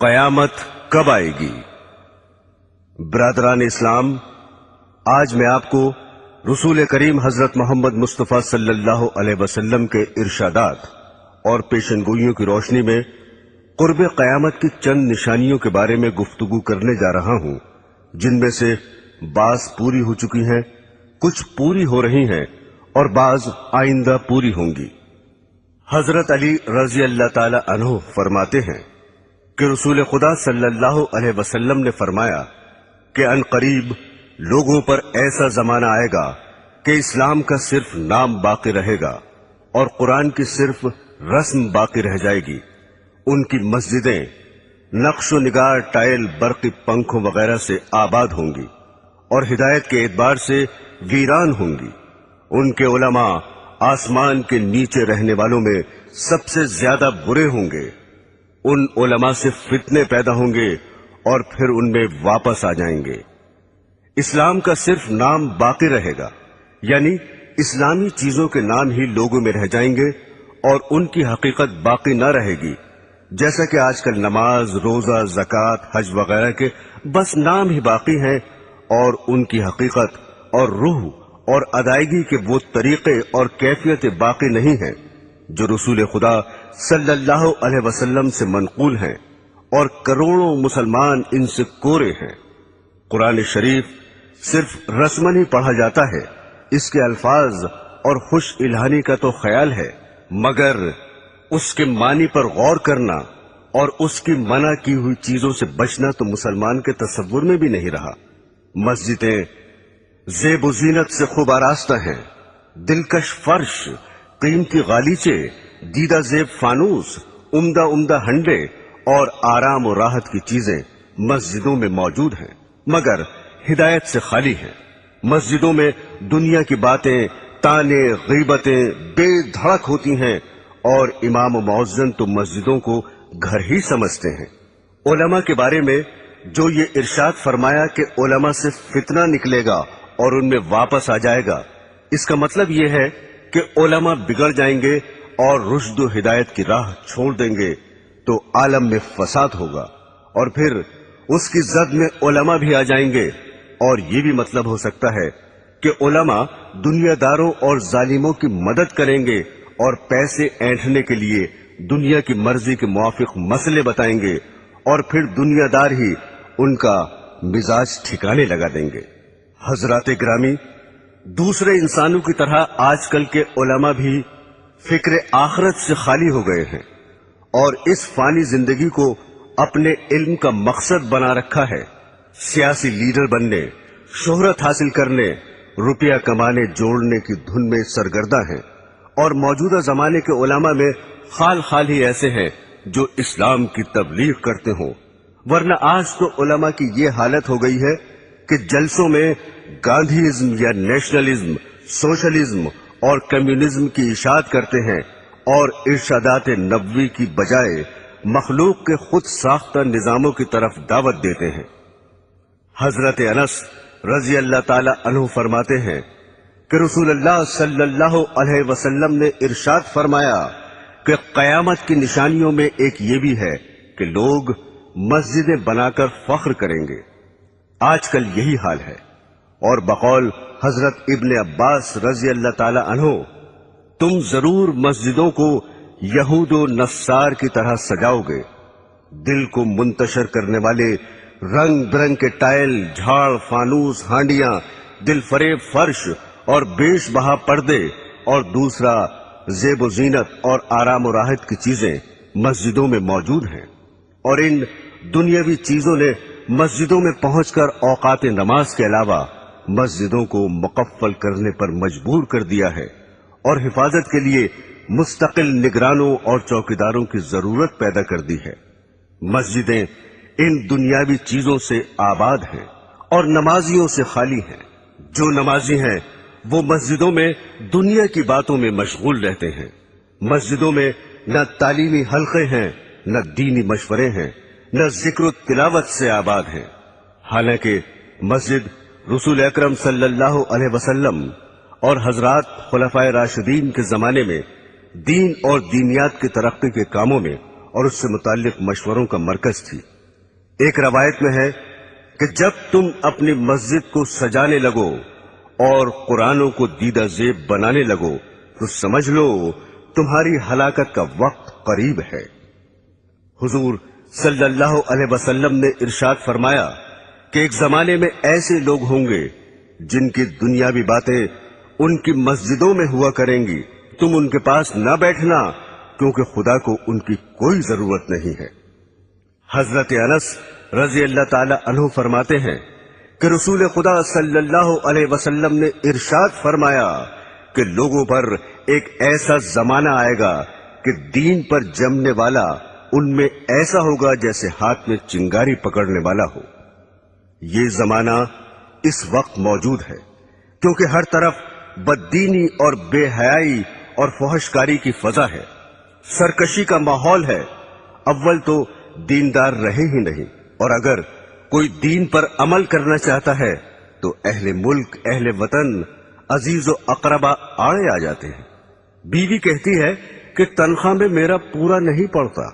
قیامت کب آئے گی؟ برادران اسلام، آج میں آپ کو رسول کریم حضرت محمد مصطفیٰ صلی اللہ علیہ وسلم کے ارشادات اور پیشن گوئیوں کی روشنی میں قرب قیامت کی چند نشانیوں کے بارے میں گفتگو کرنے جا رہا ہوں، جن میں سے بعض پوری ہو چکی ہیں، کچھ پوری ہو رہی ہیں اور بعض آئندہ پوری ہوں گی۔ حضرت علی رضی اللہ تعالی عنہ فرماتے ہیں کہ رسول خدا صلی اللہ علیہ وسلم نے فرمایا کہ ان قریب لوگوں پر ایسا زمانہ آئے گا کہ اسلام کا صرف نام باقی رہے گا اور قرآن کی صرف رسم باقی رہ جائے گی۔ ان کی مسجدیں نقش و نگار، ٹائل، برقی پنکھوں وغیرہ سے آباد ہوں گی اور ہدایت کے اعتبار سے ویران ہوں گی۔ ان کے علماء آسمان کے نیچے رہنے والوں میں سب سے زیادہ برے ہوں گے۔ ان علماء سے فتنے پیدا ہوں گے اور پھر ان میں واپس آ جائیں گے۔ اسلام کا صرف نام باقی رہے گا، یعنی اسلامی چیزوں کے نام ہی لوگوں میں رہ جائیں گے اور ان کی حقیقت باقی نہ رہے گی، جیسا کہ آج کل نماز، روزہ، زکوٰۃ، حج وغیرہ کے بس نام ہی باقی ہیں اور ان کی حقیقت اور روح اور ادائیگی کے وہ طریقے اور کیفیت باقی نہیں ہیں جو رسول خدا صلی اللہ علیہ وسلم سے منقول ہیں، اور کروڑوں مسلمان ان سے کورے ہیں۔ قرآن شریف صرف رسمن ہی پڑھا جاتا ہے، اس کے الفاظ اور خوش الہانی کا تو خیال ہے، مگر اس کے معنی پر غور کرنا اور اس کی منع کی ہوئی چیزوں سے بچنا تو مسلمان کے تصور میں بھی نہیں رہا۔ مسجدیں زیب و زینت سے خوب آراستہ ہیں، دلکش فرش، قیمتی غالیچے، دیدہ زیب فانوس، عمدہ عمدہ ہنڈے اور آرام و راحت کی چیزیں مسجدوں میں موجود ہیں، مگر ہدایت سے خالی ہیں۔ مسجدوں میں دنیا کی باتیں، تانے، غیبتیں بے دھڑک ہوتی ہیں اور امام و مؤذن تو مسجدوں کو گھر ہی سمجھتے ہیں۔ علماء کے بارے میں جو یہ ارشاد فرمایا کہ علماء سے فتنہ نکلے گا اور ان میں واپس آ جائے گا، اس کا مطلب یہ ہے کہ علماء بگڑ جائیں گے اور رشد و ہدایت کی راہ چھوڑ دیں گے تو عالم میں فساد ہوگا، اور پھر اس کی زد میں علماء بھی آ جائیں گے، اور یہ بھی مطلب ہو سکتا ہے کہ علماء دنیا داروں اور ظالموں کی مدد کریں گے اور پیسے اینٹھنے کے لیے دنیا کی مرضی کے موافق مسئلے بتائیں گے، اور پھر دنیا دار ہی ان کا مزاج ٹھکانے لگا دیں گے۔ حضرات گرامی، دوسرے انسانوں کی طرح آج کل کے علماء بھی فکر آخرت سے خالی ہو گئے ہیں اور اس فانی زندگی کو اپنے علم کا مقصد بنا رکھا ہے۔ سیاسی لیڈر بننے، شہرت حاصل کرنے، روپیہ کمانے جوڑنے کی دھن میں سرگرداں ہیں، اور موجودہ زمانے کے علماء میں خال خال ہی ایسے ہیں جو اسلام کی تبلیغ کرتے ہوں، ورنہ آج تو علماء کی یہ حالت ہو گئی ہے کہ جلسوں میں گاندھیزم یا نیشنلزم، سوشلزم اور کمیونزم کی اشاعت کرتے ہیں اور ارشادات نبوی کی بجائے مخلوق کے خود ساختہ نظاموں کی طرف دعوت دیتے ہیں۔ حضرت انس رضی اللہ تعالی عنہ فرماتے ہیں کہ رسول اللہ صلی اللہ علیہ وسلم نے ارشاد فرمایا کہ قیامت کی نشانیوں میں ایک یہ بھی ہے کہ لوگ مسجدیں بنا کر فخر کریں گے۔ آج کل یہی حال ہے، اور بقول حضرت ابن عباس رضی اللہ تعالی عنہ، تم ضرور مسجدوں کو یہود و نصار کی طرح سجاؤ گے۔ دل کو منتشر کرنے والے رنگ برنگ کے ٹائل، جھاڑ، فانوس، ہانڈیاں، دل فریب فرش اور بیش بہا پردے، اور دوسرا زیب و زینت اور آرام و راحت کی چیزیں مسجدوں میں موجود ہیں، اور ان دنیاوی چیزوں نے مسجدوں میں پہنچ کر اوقات نماز کے علاوہ مسجدوں کو مقفل کرنے پر مجبور کر دیا ہے، اور حفاظت کے لیے مستقل نگرانوں اور چوکیداروں کی ضرورت پیدا کر دی ہے۔ مسجدیں ان دنیاوی چیزوں سے آباد ہیں اور نمازیوں سے خالی ہیں۔ جو نمازی ہیں وہ مسجدوں میں دنیا کی باتوں میں مشغول رہتے ہیں۔ مسجدوں میں نہ تعلیمی حلقے ہیں، نہ دینی مشورے ہیں، نہ ذکر و تلاوت سے آباد ہیں۔ حالانکہ مسجد رسول اکرم صلی اللہ علیہ وسلم اور حضرات خلفائے راشدین کے زمانے میں دین اور دینیات کی ترقی کے کاموں میں اور اس سے متعلق مشوروں کا مرکز تھی۔ ایک روایت میں ہے کہ جب تم اپنی مسجد کو سجانے لگو اور قرآنوں کو دیدہ زیب بنانے لگو تو سمجھ لو تمہاری ہلاکت کا وقت قریب ہے۔ حضور صلی اللہ علیہ وسلم نے ارشاد فرمایا کہ ایک زمانے میں ایسے لوگ ہوں گے جن کی دنیاوی باتیں ان کی مسجدوں میں ہوا کریں گی، تم ان کے پاس نہ بیٹھنا کیونکہ خدا کو ان کی کوئی ضرورت نہیں ہے۔ حضرت انس رضی اللہ تعالی عنہ فرماتے ہیں کہ رسول خدا صلی اللہ علیہ وسلم نے ارشاد فرمایا کہ لوگوں پر ایک ایسا زمانہ آئے گا کہ دین پر جمنے والا ان میں ایسا ہوگا جیسے ہاتھ میں چنگاری پکڑنے والا ہو۔ یہ زمانہ اس وقت موجود ہے کیونکہ ہر طرف بددینی اور بے حیائی اور فحشکاری کی فضا ہے، سرکشی کا ماحول ہے۔ اول تو دیندار رہے ہی نہیں، اور اگر کوئی دین پر عمل کرنا چاہتا ہے تو اہل ملک، اہل وطن، عزیز و اقربا آڑے آ جاتے ہیں۔ بیوی کہتی ہے کہ تنخواہ میں میرا پورا نہیں پڑتا،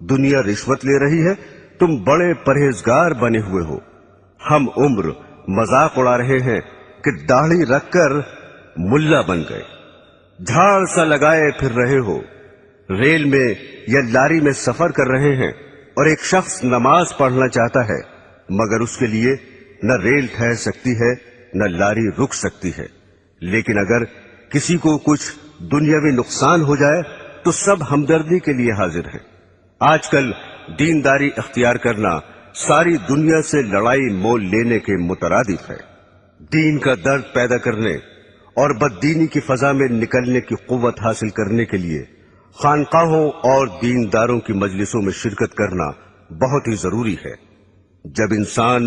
دنیا رشوت لے رہی ہے، تم بڑے پرہیزگار بنے ہوئے ہو، ہم عمر مذاق اڑا رہے ہیں کہ داڑھی رکھ کر ملا بن گئے، جھاڑ سا لگائے پھر رہے ہو، ریل میں یا لاری میں سفر کر رہے ہیں اور ایک شخص نماز پڑھنا چاہتا ہے مگر اس کے لیے نہ ریل ٹھہر سکتی ہے نہ لاری رک سکتی ہے، لیکن اگر کسی کو کچھ دنیاوی نقصان ہو جائے تو سب ہمدردی کے لیے حاضر ہیں۔ آج کل دینداری اختیار کرنا ساری دنیا سے لڑائی مول لینے کے مترادف ہے۔ دین کا درد پیدا کرنے اور بددینی کی فضا میں نکلنے کی قوت حاصل کرنے کے لیے خانقاہوں اور دینداروں کی مجلسوں میں شرکت کرنا بہت ہی ضروری ہے۔ جب انسان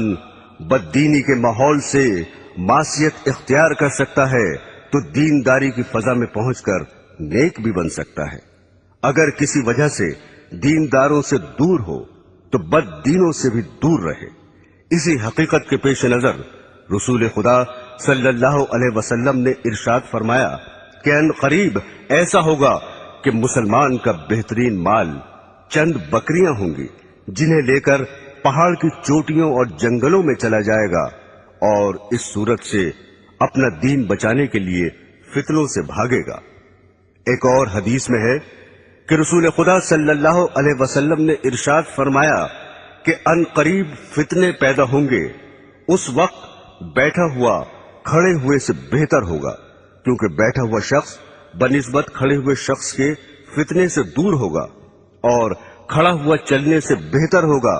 بددینی کے ماحول سے معصیت اختیار کر سکتا ہے تو دینداری کی فضا میں پہنچ کر نیک بھی بن سکتا ہے۔ اگر کسی وجہ سے دینداروں سے دور ہو تو بد دینوں سے بھی دور رہے۔ اسی حقیقت کے پیش نظر رسول خدا صلی اللہ علیہ وسلم نے ارشاد فرمایا کہ ان قریب ایسا ہوگا کہ مسلمان کا بہترین مال چند بکریاں ہوں گی جنہیں لے کر پہاڑ کی چوٹیوں اور جنگلوں میں چلا جائے گا، اور اس صورت سے اپنا دین بچانے کے لیے فتنوں سے بھاگے گا۔ ایک اور حدیث میں ہے کہ رسول خدا صلی اللہ علیہ وسلم نے ارشاد فرمایا کہ ان قریب فتنے پیدا ہوں گے، اس وقت بیٹھا ہوا کھڑے ہوئے سے بہتر ہوگا، کیونکہ بیٹھا ہوا شخص بنسبت کھڑے ہوئے شخص کے فتنے سے دور ہوگا، اور کھڑا ہوا چلنے سے بہتر ہوگا،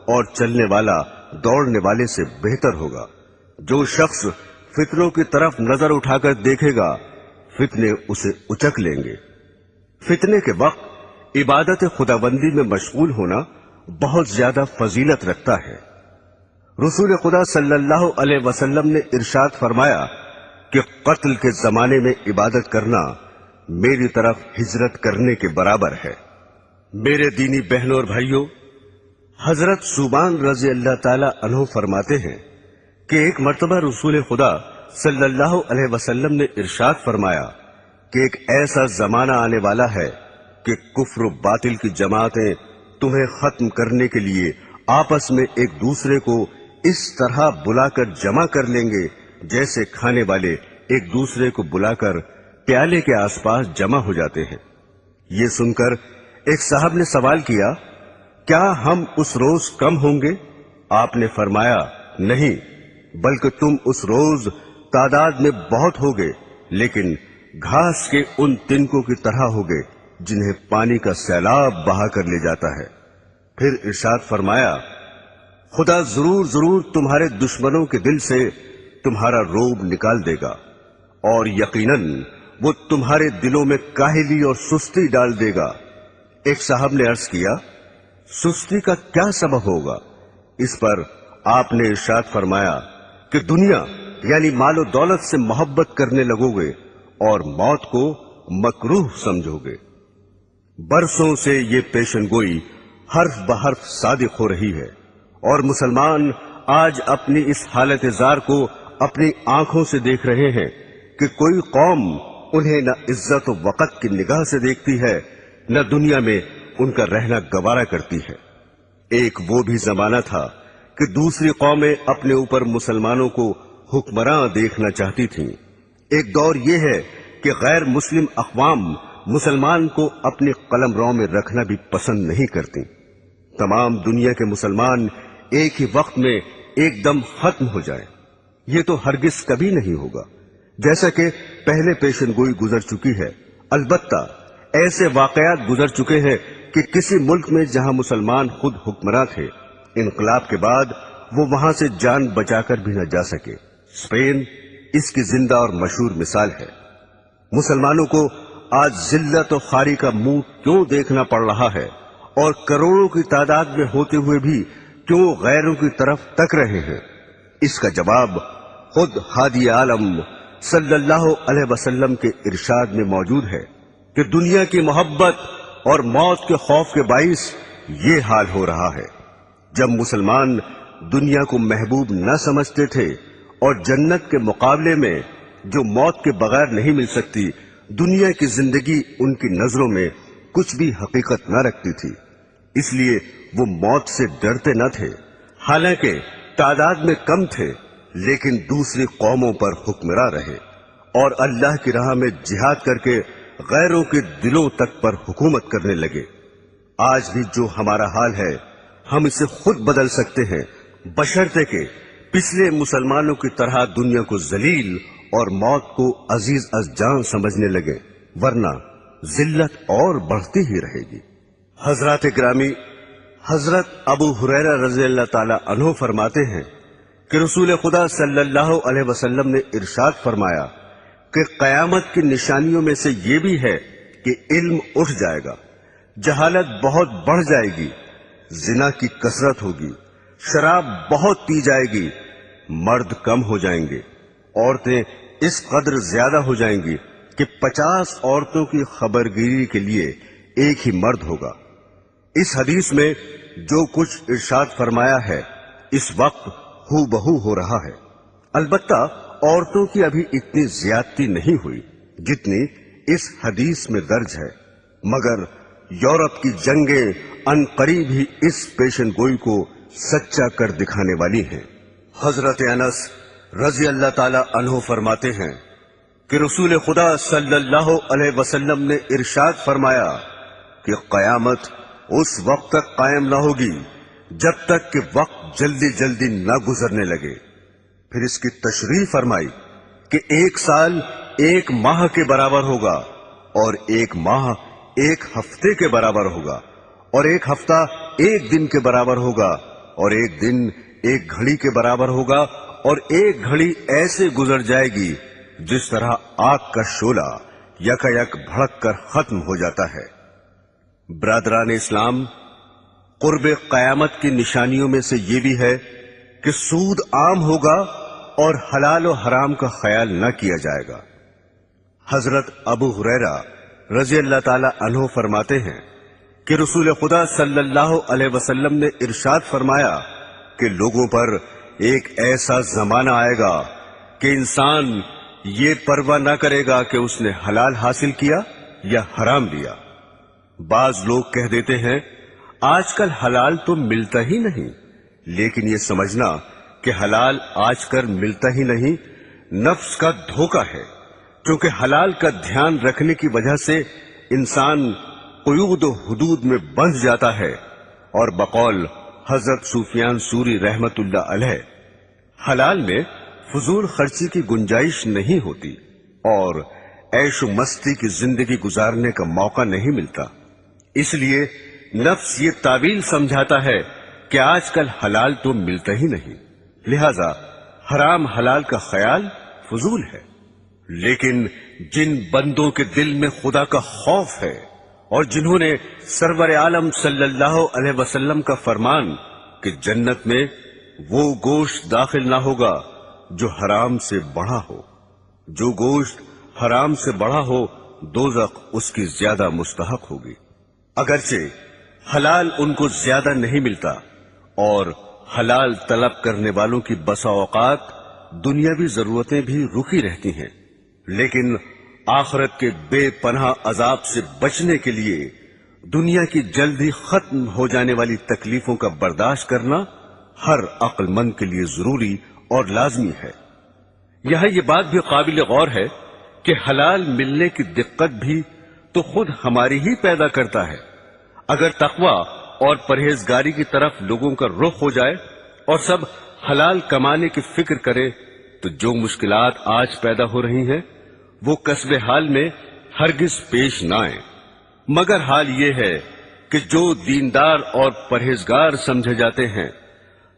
اور چلنے والا دوڑنے والے سے بہتر ہوگا۔ جو شخص فتنوں کی طرف نظر اٹھا کر دیکھے گا فتنے اسے اچک لیں گے۔ فتنے کے وقت عبادت خداوندی میں مشغول ہونا بہت زیادہ فضیلت رکھتا ہے۔ رسول خدا صلی اللہ علیہ وسلم نے ارشاد فرمایا کہ قتل کے زمانے میں عبادت کرنا میری طرف ہجرت کرنے کے برابر ہے۔ میرے دینی بہنوں اور بھائیوں، حضرت صوبان رضی اللہ تعالی عنہ فرماتے ہیں کہ ایک مرتبہ رسول خدا صلی اللہ علیہ وسلم نے ارشاد فرمایا کہ ایک ایسا زمانہ آنے والا ہے کہ کفر و باطل کی جماعتیں تمہیں ختم کرنے کے لیے آپس میں ایک دوسرے کو اس طرح بلا کر جمع کر لیں گے جیسے کھانے والے ایک دوسرے کو بلا کر پیالے کے آس پاس جمع ہو جاتے ہیں۔ یہ سن کر ایک صاحب نے سوال کیا، کیا ہم اس روز کم ہوں گے؟ آپ نے فرمایا، نہیں، بلکہ تم اس روز تعداد میں بہت ہوگے، لیکن گھاس کے ان تنکوں کی طرح ہوگے جنہیں پانی کا سیلاب بہا کر لے جاتا ہے۔ پھر ارشاد فرمایا، خدا ضرور ضرور تمہارے دشمنوں کے دل سے تمہارا روب نکال دے گا، اور یقیناً وہ تمہارے دلوں میں کاہلی اور سستی ڈال دے گا۔ ایک صاحب نے عرض کیا، سستی کا کیا سبب ہوگا؟ اس پر آپ نے ارشاد فرمایا کہ دنیا یعنی مال و دولت سے محبت کرنے لگو گے اور موت کو مکروہ سمجھو گے۔ برسوں سے یہ پیشن گوئی حرف بحرف صادق ہو رہی ہے، اور مسلمان آج اپنی اس حالت زار کو اپنی آنکھوں سے دیکھ رہے ہیں کہ کوئی قوم انہیں نہ عزت و وقت کی نگاہ سے دیکھتی ہے، نہ دنیا میں ان کا رہنا گوارا کرتی ہے۔ ایک وہ بھی زمانہ تھا کہ دوسری قومیں اپنے اوپر مسلمانوں کو حکمراں دیکھنا چاہتی تھیں۔ ایک دور یہ ہے کہ غیر مسلم اقوام مسلمان کو اپنی قلمرو میں رکھنا بھی پسند نہیں کرتی۔ تمام دنیا کے مسلمان ایک ہی وقت میں ایک دم ختم ہو جائیں، یہ تو ہرگز کبھی نہیں ہوگا، جیسا کہ پہلے پیشن گوئی گزر چکی ہے۔ البتہ ایسے واقعات گزر چکے ہیں کہ کسی ملک میں جہاں مسلمان خود حکمراں تھے، انقلاب کے بعد وہ وہاں سے جان بچا کر بھی نہ جا سکے۔ اسپین اس کی زندہ اور مشہور مثال ہے۔ مسلمانوں کو آج ذلت و خواری کا منہ کیوں دیکھنا پڑ رہا ہے، اور کروڑوں کی تعداد میں ہوتے ہوئے بھی کیوں غیروں کی طرف تک رہے ہیں؟ اس کا جواب خود ہادی عالم صلی اللہ علیہ وسلم کے ارشاد میں موجود ہے کہ دنیا کی محبت اور موت کے خوف کے باعث یہ حال ہو رہا ہے۔ جب مسلمان دنیا کو محبوب نہ سمجھتے تھے اور جنت کے مقابلے میں جو موت کے بغیر نہیں مل سکتی، دنیا کی زندگی ان کی نظروں میں کچھ بھی حقیقت نہ رکھتی تھی، اس لیے وہ موت سے ڈرتے نہ تھے۔ حالانکہ تعداد میں کم تھے، لیکن دوسری قوموں پر حکمراں رہے اور اللہ کی راہ میں جہاد کر کے غیروں کے دلوں تک پر حکومت کرنے لگے۔ آج بھی جو ہمارا حال ہے ہم اسے خود بدل سکتے ہیں، بشرطے کہ پچھلے مسلمانوں کی طرح دنیا کو ذلیل اور موت کو عزیز از جان سمجھنے لگے، ورنہ ذلت اور بڑھتی ہی رہے گی۔ حضرات گرامی، حضرت ابو ہریرہ رضی اللہ تعالی عنہ فرماتے ہیں کہ رسول خدا صلی اللہ علیہ وسلم نے ارشاد فرمایا کہ قیامت کی نشانیوں میں سے یہ بھی ہے کہ علم اٹھ جائے گا، جہالت بہت بڑھ جائے گی، زنا کی کثرت ہوگی، شراب بہت پی جائے گی، مرد کم ہو جائیں گے، عورتیں اس قدر زیادہ ہو جائیں گی کہ 50 عورتوں کی خبرگیری کے لیے ایک ہی مرد ہوگا۔ اس حدیث میں جو کچھ ارشاد فرمایا ہے اس وقت ہو بہو ہو رہا ہے۔ البتہ عورتوں کی ابھی اتنی زیادتی نہیں ہوئی جتنی اس حدیث میں درج ہے، مگر یورپ کی جنگیں ان قریب ہی اس پیشن گوئی کو سچا کر دکھانے والی ہیں۔ حضرت انس رضی اللہ تعالی عنہ فرماتے ہیں کہ رسول خدا صلی اللہ علیہ وسلم نے ارشاد فرمایا کہ قیامت اس وقت تک قائم نہ ہوگی جب تک کہ وقت جلدی جلدی نہ گزرنے لگے۔ پھر اس کی تشریح فرمائی کہ 1 سال 1 ماہ کے برابر ہوگا، اور 1 ماہ 1 ہفتے کے برابر ہوگا، اور 1 ہفتہ 1 دن کے برابر ہوگا، اور 1 دن 1 گھڑی کے برابر ہوگا، اور 1 گھڑی ایسے گزر جائے گی جس طرح آگ کا شعلہ یکایک بھڑک کر ختم ہو جاتا ہے۔ برادران اسلام، قرب قیامت کی نشانیوں میں سے یہ بھی ہے کہ سود عام ہوگا اور حلال و حرام کا خیال نہ کیا جائے گا۔ حضرت ابو ہریرہ رضی اللہ تعالی عنہ فرماتے ہیں کہ رسول خدا صلی اللہ علیہ وسلم نے ارشاد فرمایا کہ لوگوں پر ایک ایسا زمانہ آئے گا کہ انسان یہ پرواہ نہ کرے گا کہ اس نے حلال حاصل کیا یا حرام لیا۔ بعض لوگ کہہ دیتے ہیں آج کل حلال تو ملتا ہی نہیں، لیکن یہ سمجھنا کہ حلال آج کل ملتا ہی نہیں نفس کا دھوکہ ہے، کیونکہ حلال کا دھیان رکھنے کی وجہ سے انسان قیود و حدود میں بندھ جاتا ہے، اور بقول حضرت سفیان ثوری رحمت اللہ علیہ حلال میں فضول خرچی کی گنجائش نہیں ہوتی اور عیش و مستی کی زندگی گزارنے کا موقع نہیں ملتا، اس لیے نفس یہ تعویل سمجھاتا ہے کہ آج کل حلال تو ملتا ہی نہیں، لہذا حرام حلال کا خیال فضول ہے۔ لیکن جن بندوں کے دل میں خدا کا خوف ہے اور جنہوں نے سرور عالم صلی اللہ علیہ وسلم کا فرمان کہ جنت میں وہ گوشت داخل نہ ہوگا جو حرام سے بڑھا ہو، جو گوشت حرام سے بڑھا ہو دوزخ اس کی زیادہ مستحق ہوگی، اگرچہ حلال ان کو زیادہ نہیں ملتا، اور حلال طلب کرنے والوں کی بسا اوقات دنیاوی ضرورتیں بھی رکی رہتی ہیں، لیکن آخرت کے بے پناہ عذاب سے بچنے کے لیے دنیا کی جلدی ختم ہو جانے والی تکلیفوں کا برداشت کرنا ہر عقل مند کے لیے ضروری اور لازمی ہے۔ یہاں یہ بات بھی قابل غور ہے کہ حلال ملنے کی دقت بھی تو خود ہماری ہی پیدا کرتا ہے۔ اگر تقوی اور پرہیزگاری کی طرف لوگوں کا رخ ہو جائے اور سب حلال کمانے کی فکر کرے تو جو مشکلات آج پیدا ہو رہی ہیں وہ کسب حال میں ہرگز پیش نہ آئیں، مگر حال یہ ہے کہ جو دیندار اور پرہیزگار سمجھے جاتے ہیں،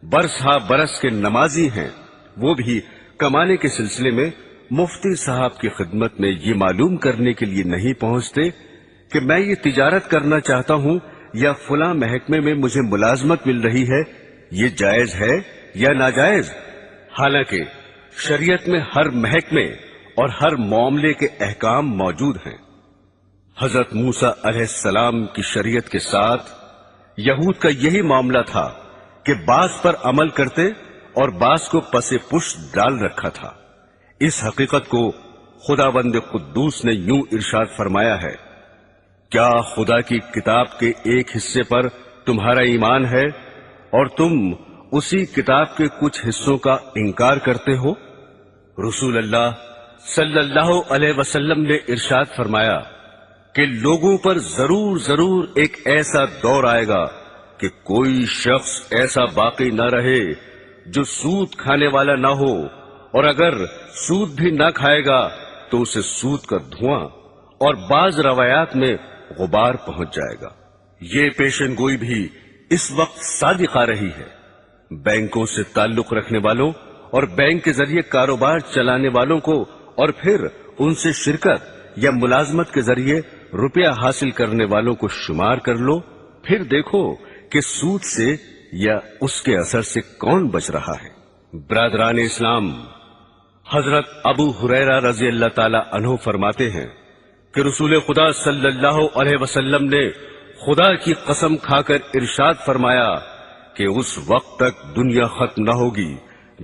برس ہا برس کے نمازی ہیں، وہ بھی کمانے کے سلسلے میں مفتی صاحب کی خدمت میں یہ معلوم کرنے کے لیے نہیں پہنچتے کہ میں یہ تجارت کرنا چاہتا ہوں یا فلاں محکمے میں مجھے ملازمت مل رہی ہے، یہ جائز ہے یا ناجائز۔ حالانکہ شریعت میں ہر محکمے اور ہر معاملے کے احکام موجود ہیں۔ حضرت موسیٰ علیہ السلام کی شریعت کے ساتھ یہود کا یہی معاملہ تھا کہ بعض پر عمل کرتے اور بعض کو پس پشت ڈال رکھا تھا۔ اس حقیقت کو خداوند قدوس نے یوں ارشاد فرمایا ہے، کیا خدا کی کتاب کے ایک حصے پر تمہارا ایمان ہے اور تم اسی کتاب کے کچھ حصوں کا انکار کرتے ہو؟ رسول اللہ صلی اللہ علیہ وسلم نے ارشاد فرمایا کہ لوگوں پر ضرور ایک ایسا دور آئے گا کہ کوئی شخص ایسا باقی نہ رہے جو سود کھانے والا نہ ہو، اور اگر سود بھی نہ کھائے گا تو اسے سود کا دھواں اور بعض روایات میں غبار پہنچ جائے گا۔ یہ پیشن گوئی بھی اس وقت صادق آ رہی ہے۔ بینکوں سے تعلق رکھنے والوں اور بینک کے ذریعے کاروبار چلانے والوں کو اور پھر ان سے شرکت یا ملازمت کے ذریعے روپیہ حاصل کرنے والوں کو شمار کر لو، پھر دیکھو کہ سود سے یا اس کے اثر سے کون بچ رہا ہے۔ برادران اسلام، حضرت ابو ہریرہ رضی اللہ تعالی عنہ فرماتے ہیں کہ رسول خدا صلی اللہ علیہ وسلم نے خدا کی قسم کھا کر ارشاد فرمایا کہ اس وقت تک دنیا ختم نہ ہوگی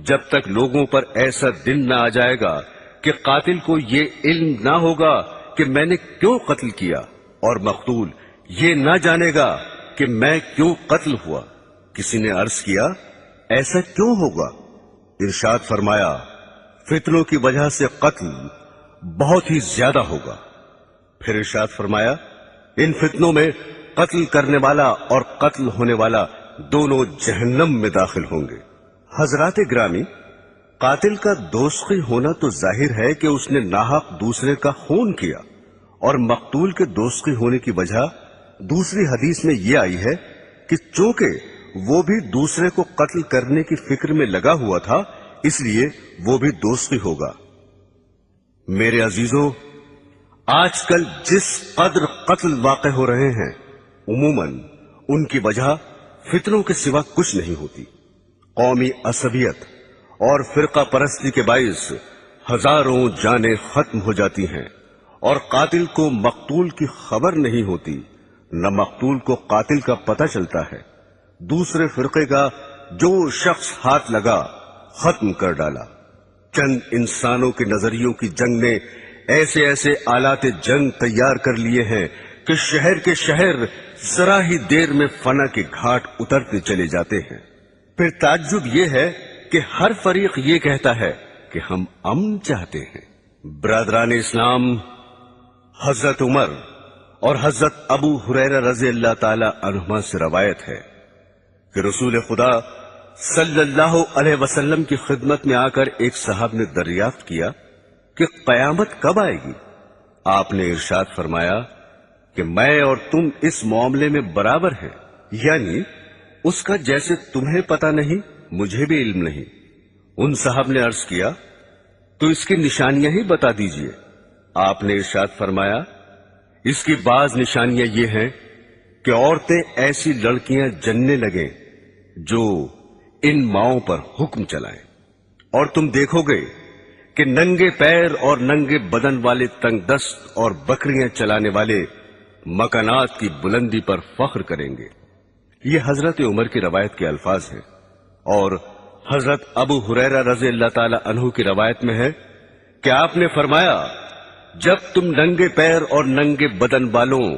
جب تک لوگوں پر ایسا دن نہ آ جائے گا کہ قاتل کو یہ علم نہ ہوگا کہ میں نے کیوں قتل کیا، اور مقتول یہ نہ جانے گا کہ میں کیوں قتل ہوا۔ کسی نے عرض کیا، ایسا کیوں ہوگا؟ ارشاد فرمایا، فتنوں کی وجہ سے قتل بہت ہی زیادہ ہوگا۔ پھر ارشاد فرمایا، ان فتنوں میں قتل کرنے والا اور قتل ہونے والا دونوں جہنم میں داخل ہوں گے۔ حضرات گرامی، قاتل کا دوزخی ہونا تو ظاہر ہے کہ اس نے ناحق دوسرے کا خون کیا، اور مقتول کے دوزخی ہونے کی وجہ دوسری حدیث میں یہ آئی ہے کہ چونکہ وہ بھی دوسرے کو قتل کرنے کی فکر میں لگا ہوا تھا اس لیے وہ بھی دوزخی ہوگا۔ میرے عزیزوں، آج کل جس قدر قتل واقع ہو رہے ہیں عموماً ان کی وجہ فتنوں کے سوا کچھ نہیں ہوتی۔ قومی عصبیت اور فرقہ پرستی کے باعث ہزاروں جانیں ختم ہو جاتی ہیں، اور قاتل کو مقتول کی خبر نہیں ہوتی، نہ مقتول کو قاتل کا پتہ چلتا ہے۔ دوسرے فرقے کا جو شخص ہاتھ لگا ختم کر ڈالا۔ چند انسانوں کے نظریوں کی جنگ نے ایسے ایسے آلات جنگ تیار کر لیے ہیں کہ شہر کے شہر ذرا ہی دیر میں فنا کے گھاٹ اترتے چلے جاتے ہیں۔ پھر تعجب یہ ہے کہ ہر فریق یہ کہتا ہے کہ ہم امن چاہتے ہیں۔ برادران اسلام، حضرت عمر اور حضرت ابو ہریرہ رضی اللہ تعالی عنہما سے روایت ہے کہ رسول خدا صلی اللہ علیہ وسلم کی خدمت میں آ کر ایک صاحب نے دریافت کیا کہ قیامت کب آئے گی؟ آپ نے ارشاد فرمایا کہ میں اور تم اس معاملے میں برابر ہیں، یعنی اس کا جیسے تمہیں پتہ نہیں مجھے بھی علم نہیں۔ ان صاحب نے عرض کیا، تو اس کی نشانیاں ہی بتا دیجئے۔ آپ نے ارشاد فرمایا، اس کی بعض نشانیاں یہ ہیں کہ عورتیں ایسی لڑکیاں جننے لگیں جو ان ماؤں پر حکم چلائیں، اور تم دیکھو گے کہ ننگے پیر اور ننگے بدن والے تنگ دست اور بکریاں چلانے والے مکانات کی بلندی پر فخر کریں گے۔ یہ حضرت عمر کی روایت کے الفاظ ہیں، اور حضرت ابو ہریرہ رضی اللہ تعالی عنہ کی روایت میں ہے کہ آپ نے فرمایا، جب تم ننگے پیر اور ننگے بدن والوں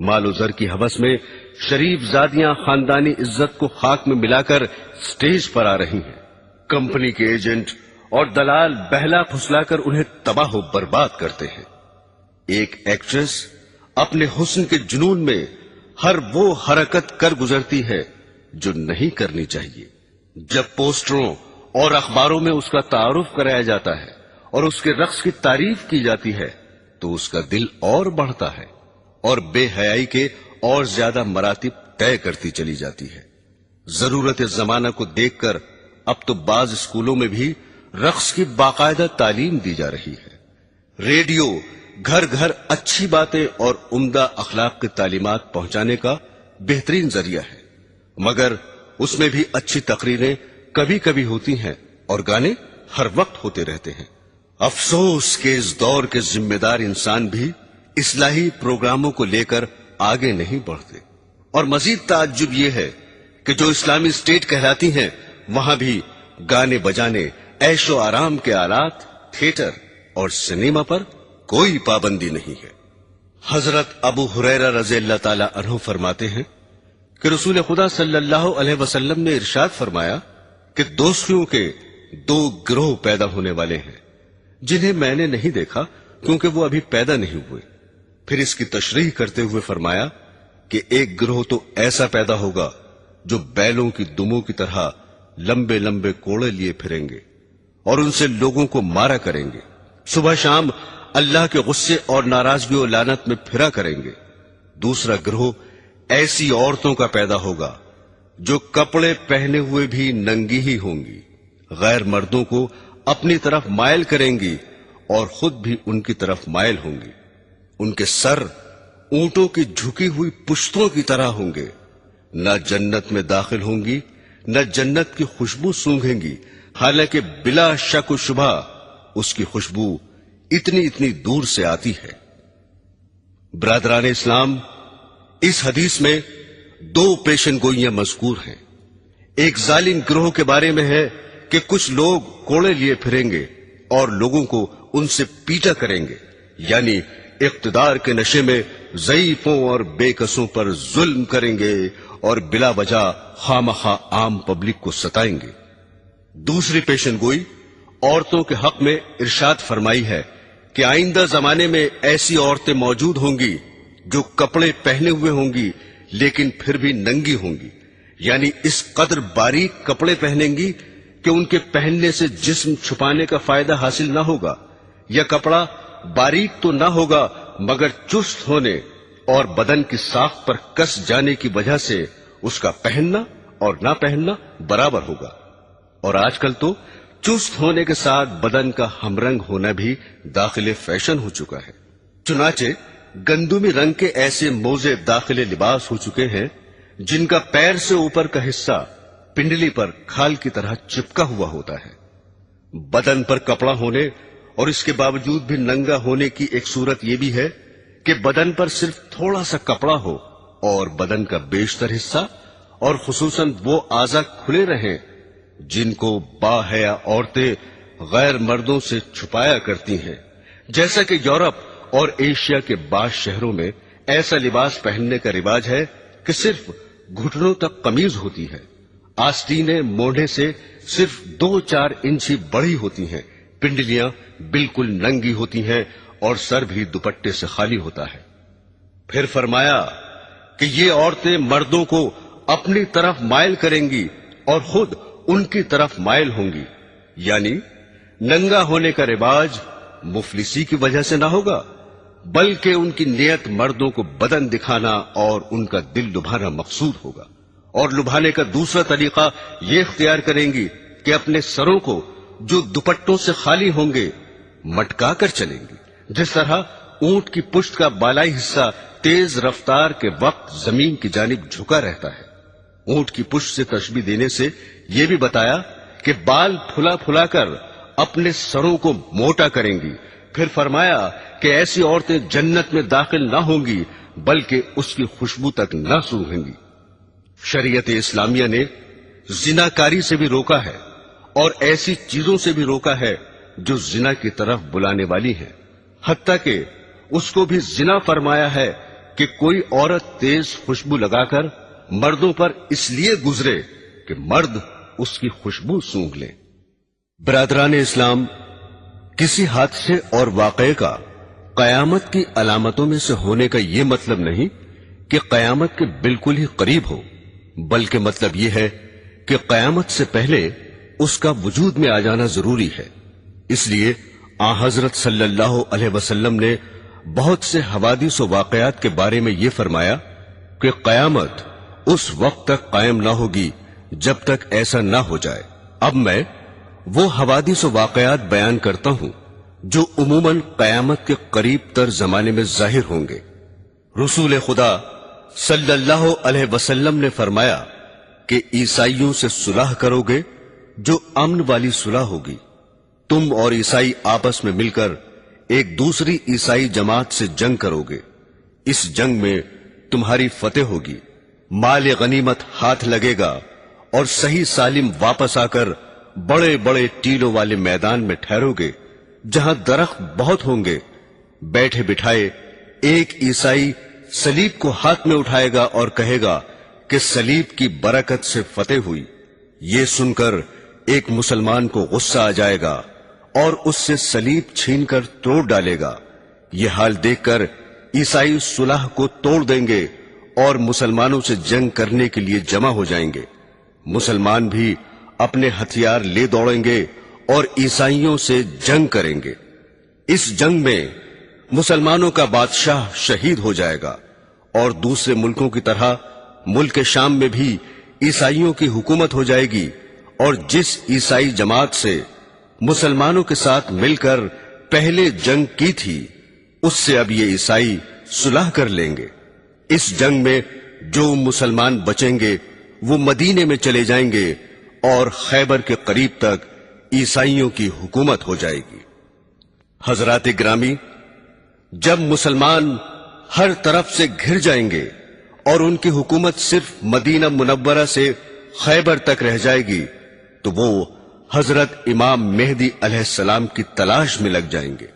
مال و زر کی ہوس میں شریف زادیاں خاندانی عزت کو خاک میں ملا کر سٹیج پر آ رہی ہیں. کمپنی کے ایجنٹ اور دلال بہلا پھسلا کر انہیں تباہ و برباد کرتے ہیں. ایک ایکٹریس اپنے حسن کے جنون میں ہر وہ حرکت کر گزرتی ہے جو نہیں کرنی چاہیے. جب پوسٹروں اور اخباروں میں اس کا تعارف کرایا جاتا ہے اور اس کے رقص کی تعریف کی جاتی ہے تو اس کا دل اور بڑھتا ہے اور بے حیائی کے اور زیادہ مراتب طے کرتی چلی جاتی ہے. ضرورت زمانہ کو دیکھ کر اب تو بعض اسکولوں میں بھی رقص کی باقاعدہ تعلیم دی جا رہی ہے. ریڈیو گھر گھر اچھی باتیں اور عمدہ اخلاق کی تعلیمات پہنچانے کا بہترین ذریعہ ہے، مگر اس میں بھی اچھی تقریریں کبھی کبھی ہوتی ہیں اور گانے ہر وقت ہوتے رہتے ہیں. افسوس کہ اس دور کے ذمہ دار انسان بھی اصلاحی پروگراموں کو لے کر آگے نہیں بڑھتے. اور مزید تعجب یہ ہے کہ جو اسلامی اسٹیٹ کہلاتی ہیں وہاں بھی گانے بجانے، عیش و آرام کے آلات، تھیٹر اور سنیما پر کوئی پابندی نہیں ہے. حضرت ابو ہریرہ رضی اللہ تعالی عنہ فرماتے ہیں کہ رسول خدا صلی اللہ علیہ وسلم نے ارشاد فرمایا کہ دوستیوں کے 2 گروہ پیدا ہونے والے ہیں جنہیں میں نے نہیں دیکھا کیونکہ وہ ابھی پیدا نہیں ہوئے. پھر اس کی تشریح کرتے ہوئے فرمایا کہ ایک گروہ تو ایسا پیدا ہوگا جو بیلوں کی دموں کی طرح لمبے لمبے کوڑے لیے پھریں گے اور ان سے لوگوں کو مارا کریں گے، صبح شام اللہ کے غصے اور ناراضگی و لعنت میں پھرا کریں گے. دوسرا گروہ ایسی عورتوں کا پیدا ہوگا جو کپڑے پہنے ہوئے بھی ننگی ہی ہوں گی، غیر مردوں کو اپنی طرف مائل کریں گی اور خود بھی ان کی طرف مائل ہوں گی. ان کے سر اونٹوں کی جھکی ہوئی پشتوں کی طرح ہوں گے، نہ جنت میں داخل ہوں گی نہ جنت کی خوشبو سونگھیں گی، حالانکہ بلا شک و شبہ اس کی خوشبو اتنی دور سے آتی ہے. برادران اسلام، اس حدیث میں 2 پیشن گوئیاں مذکور ہیں. ایک ظالم گروہ کے بارے میں ہے کہ کچھ لوگ کوڑے لیے پھریں گے اور لوگوں کو ان سے پیٹا کریں گے، یعنی اقتدار کے نشے میں ضعیفوں اور بے کسوں پر ظلم کریں گے اور بلا وجہ خواہ عام پبلک کو ستائیں گے. دوسری پیشن گوئی عورتوں کے حق میں ارشاد فرمائی ہے کہ آئندہ زمانے میں ایسی عورتیں موجود ہوں گی جو کپڑے پہنے ہوئے ہوں گی لیکن پھر بھی ننگی ہوں گی، یعنی اس قدر باریک کپڑے پہنیں گی کہ ان کے پہننے سے جسم چھپانے کا فائدہ حاصل نہ ہوگا، یا کپڑا باریک تو نہ ہوگا مگر چست ہونے اور بدن کی ساخت پر کس جانے کی وجہ سے اس کا پہننا اور نہ پہننا برابر ہوگا. اور آج کل تو چست ہونے کے ساتھ بدن کا ہم رنگ ہونا بھی داخل فیشن ہو چکا ہے. چنانچہ گندمی رنگ کے ایسے موزے داخل لباس ہو چکے ہیں جن کا پیر سے اوپر کا حصہ پنڈلی پر کھال کی طرح چپکا ہوا ہوتا ہے. بدن پر کپڑا ہونے اور اس کے باوجود بھی ننگا ہونے کی ایک صورت یہ بھی ہے کہ بدن پر صرف تھوڑا سا کپڑا ہو اور بدن کا بیشتر حصہ اور خصوصاً وہ اعضاء کھلے رہیں جن کو باحیا عورتیں غیر مردوں سے چھپایا کرتی ہیں. جیسا کہ یورپ اور ایشیا کے بعض شہروں میں ایسا لباس پہننے کا رواج ہے کہ صرف گھٹنوں تک قمیض ہوتی ہے، آستینیں موڑھے سے صرف 2-4 انچ ہی بڑی ہوتی ہیں، پنڈلیاں بالکل ننگی ہوتی ہیں اور سر بھی دوپٹے سے خالی ہوتا ہے. پھر فرمایا کہ یہ عورتیں مردوں کو اپنی طرف مائل کریں گی اور خود ان کی طرف مائل ہوں گی، یعنی ننگا ہونے کا رواج مفلسی کی وجہ سے نہ ہوگا بلکہ ان کی نیت مردوں کو بدن دکھانا اور ان کا دل لبھانا مقصود ہوگا. اور لبھانے کا دوسرا طریقہ یہ اختیار کریں گی کہ اپنے سروں کو جو دوپٹوں سے خالی ہوں گے مٹکا کر چلیں گی، جس طرح اونٹ کی پشت کا بالائی حصہ تیز رفتار کے وقت زمین کی جانب جھکا رہتا ہے. اونٹ کی پشت سے تشبیہ دینے سے یہ بھی بتایا کہ بال پھلا پھلا کر اپنے سروں کو موٹا کریں گی. پھر فرمایا کہ ایسی عورتیں جنت میں داخل نہ ہوں گی بلکہ اس کی خوشبو تک نہ سونگھیں گی. شریعت اسلامیہ نے زناکاری سے بھی روکا ہے اور ایسی چیزوں سے بھی روکا ہے جو زنا کی طرف بلانے والی ہیں، حتیٰ کہ اس کو بھی زنا فرمایا ہے کہ کوئی عورت تیز خوشبو لگا کر مردوں پر اس لیے گزرے کہ مرد اس کی خوشبو سونگھ لیں۔ برادران اسلام، کسی حادثے اور واقعے کا قیامت کی علامتوں میں سے ہونے کا یہ مطلب نہیں کہ قیامت کے بالکل ہی قریب ہو، بلکہ مطلب یہ ہے کہ قیامت سے پہلے اس کا وجود میں آ جانا ضروری ہے۔ اس لیے آن حضرت صلی اللہ علیہ وسلم نے بہت سے حوادث و واقعات کے بارے میں یہ فرمایا کہ قیامت اس وقت تک قائم نہ ہوگی جب تک ایسا نہ ہو جائے۔ اب میں وہ حوادث و واقعات بیان کرتا ہوں جو عموماً قیامت کے قریب تر زمانے میں ظاہر ہوں گے۔ رسول خدا صلی اللہ علیہ وسلم نے فرمایا کہ عیسائیوں سے صلح کرو گے جو امن والی صلح ہوگی۔ تم اور عیسائی آپس میں مل کر ایک دوسری عیسائی جماعت سے جنگ کرو گے۔ اس جنگ میں تمہاری فتح ہوگی، مال غنیمت ہاتھ لگے گا اور صحیح سالم واپس آ کر بڑے بڑے ٹیلوں والے میدان میں ٹھہرو گے جہاں درخت بہت ہوں گے۔ بیٹھے بٹھائے ایک عیسائی صلیب کو ہاتھ میں اٹھائے گا اور کہے گا کہ صلیب کی برکت سے فتح ہوئی۔ یہ سن کر ایک مسلمان کو غصہ آ جائے گا اور اس سے صلیب چھین کر توڑ ڈالے گا۔ یہ حال دیکھ کر عیسائی صلح کو توڑ دیں گے اور مسلمانوں سے جنگ کرنے کے لیے جمع ہو جائیں گے۔ مسلمان بھی اپنے ہتھیار لے دوڑیں گے اور عیسائیوں سے جنگ کریں گے۔ اس جنگ میں مسلمانوں کا بادشاہ شہید ہو جائے گا اور دوسرے ملکوں کی طرح ملک شام میں بھی عیسائیوں کی حکومت ہو جائے گی، اور جس عیسائی جماعت سے مسلمانوں کے ساتھ مل کر پہلے جنگ کی تھی اس سے اب یہ عیسائی صلح کر لیں گے۔ اس جنگ میں جو مسلمان بچیں گے وہ مدینے میں چلے جائیں گے اور خیبر کے قریب تک عیسائیوں کی حکومت ہو جائے گی۔ حضرات گرامی، جب مسلمان ہر طرف سے گھر جائیں گے اور ان کی حکومت صرف مدینہ منورہ سے خیبر تک رہ جائے گی تو وہ حضرت امام مہدی علیہ السلام کی تلاش میں لگ جائیں گے۔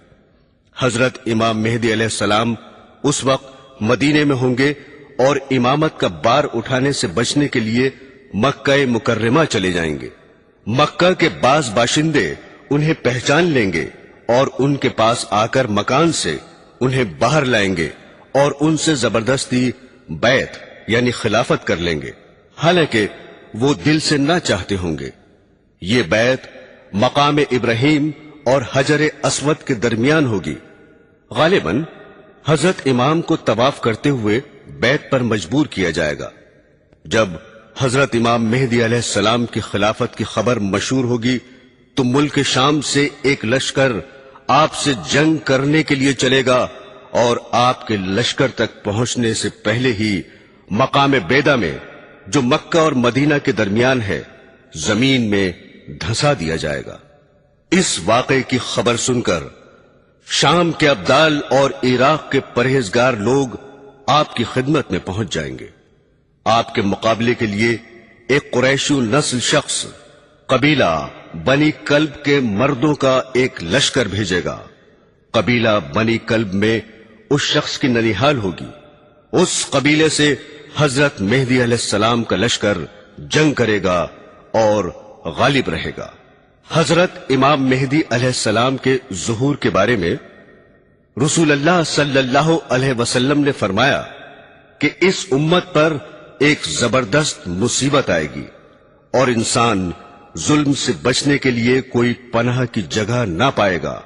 حضرت امام مہدی علیہ السلام اس وقت مدینے میں ہوں گے اور امامت کا بار اٹھانے سے بچنے کے لیے مکہ مکرمہ چلے جائیں گے۔ مکہ کے بعض باشندے انہیں پہچان لیں گے اور ان کے پاس آ کر مکان سے انہیں باہر لائیں گے اور ان سے زبردستی بیعت یعنی خلافت کر لیں گے، حالانکہ وہ دل سے نہ چاہتے ہوں گے۔ یہ بیعت مقام ابراہیم اور حجر اسود کے درمیان ہوگی۔ غالباً حضرت امام کو طواف کرتے ہوئے بیعت پر مجبور کیا جائے گا۔ جب حضرت امام مہدی علیہ السلام کی خلافت کی خبر مشہور ہوگی تو ملک شام سے ایک لشکر آپ سے جنگ کرنے کے لیے چلے گا اور آپ کے لشکر تک پہنچنے سے پہلے ہی مقام بیدا میں جو مکہ اور مدینہ کے درمیان ہے زمین میں دھسا دیا جائے گا۔ اس واقعے کی خبر سن کر شام کے ابدال اور عراق کے پرہیزگار لوگ آپ کی خدمت میں پہنچ جائیں گے۔ آپ کے مقابلے کے لیے ایک قریشی نسل شخص قبیلہ بنی کلب کے مردوں کا ایک لشکر بھیجے گا۔ قبیلہ بنی کلب میں اس شخص کی ننیحال ہوگی۔ اس قبیلے سے حضرت مہدی علیہ السلام کا لشکر جنگ کرے گا اور غالب رہے گا۔ حضرت امام مہدی علیہ السلام کے ظہور کے بارے میں رسول اللہ صلی اللہ علیہ وسلم نے فرمایا کہ اس امت پر ایک زبردست مصیبت آئے گی اور انسان ظلم سے بچنے کے لیے کوئی پناہ کی جگہ نہ پائے گا۔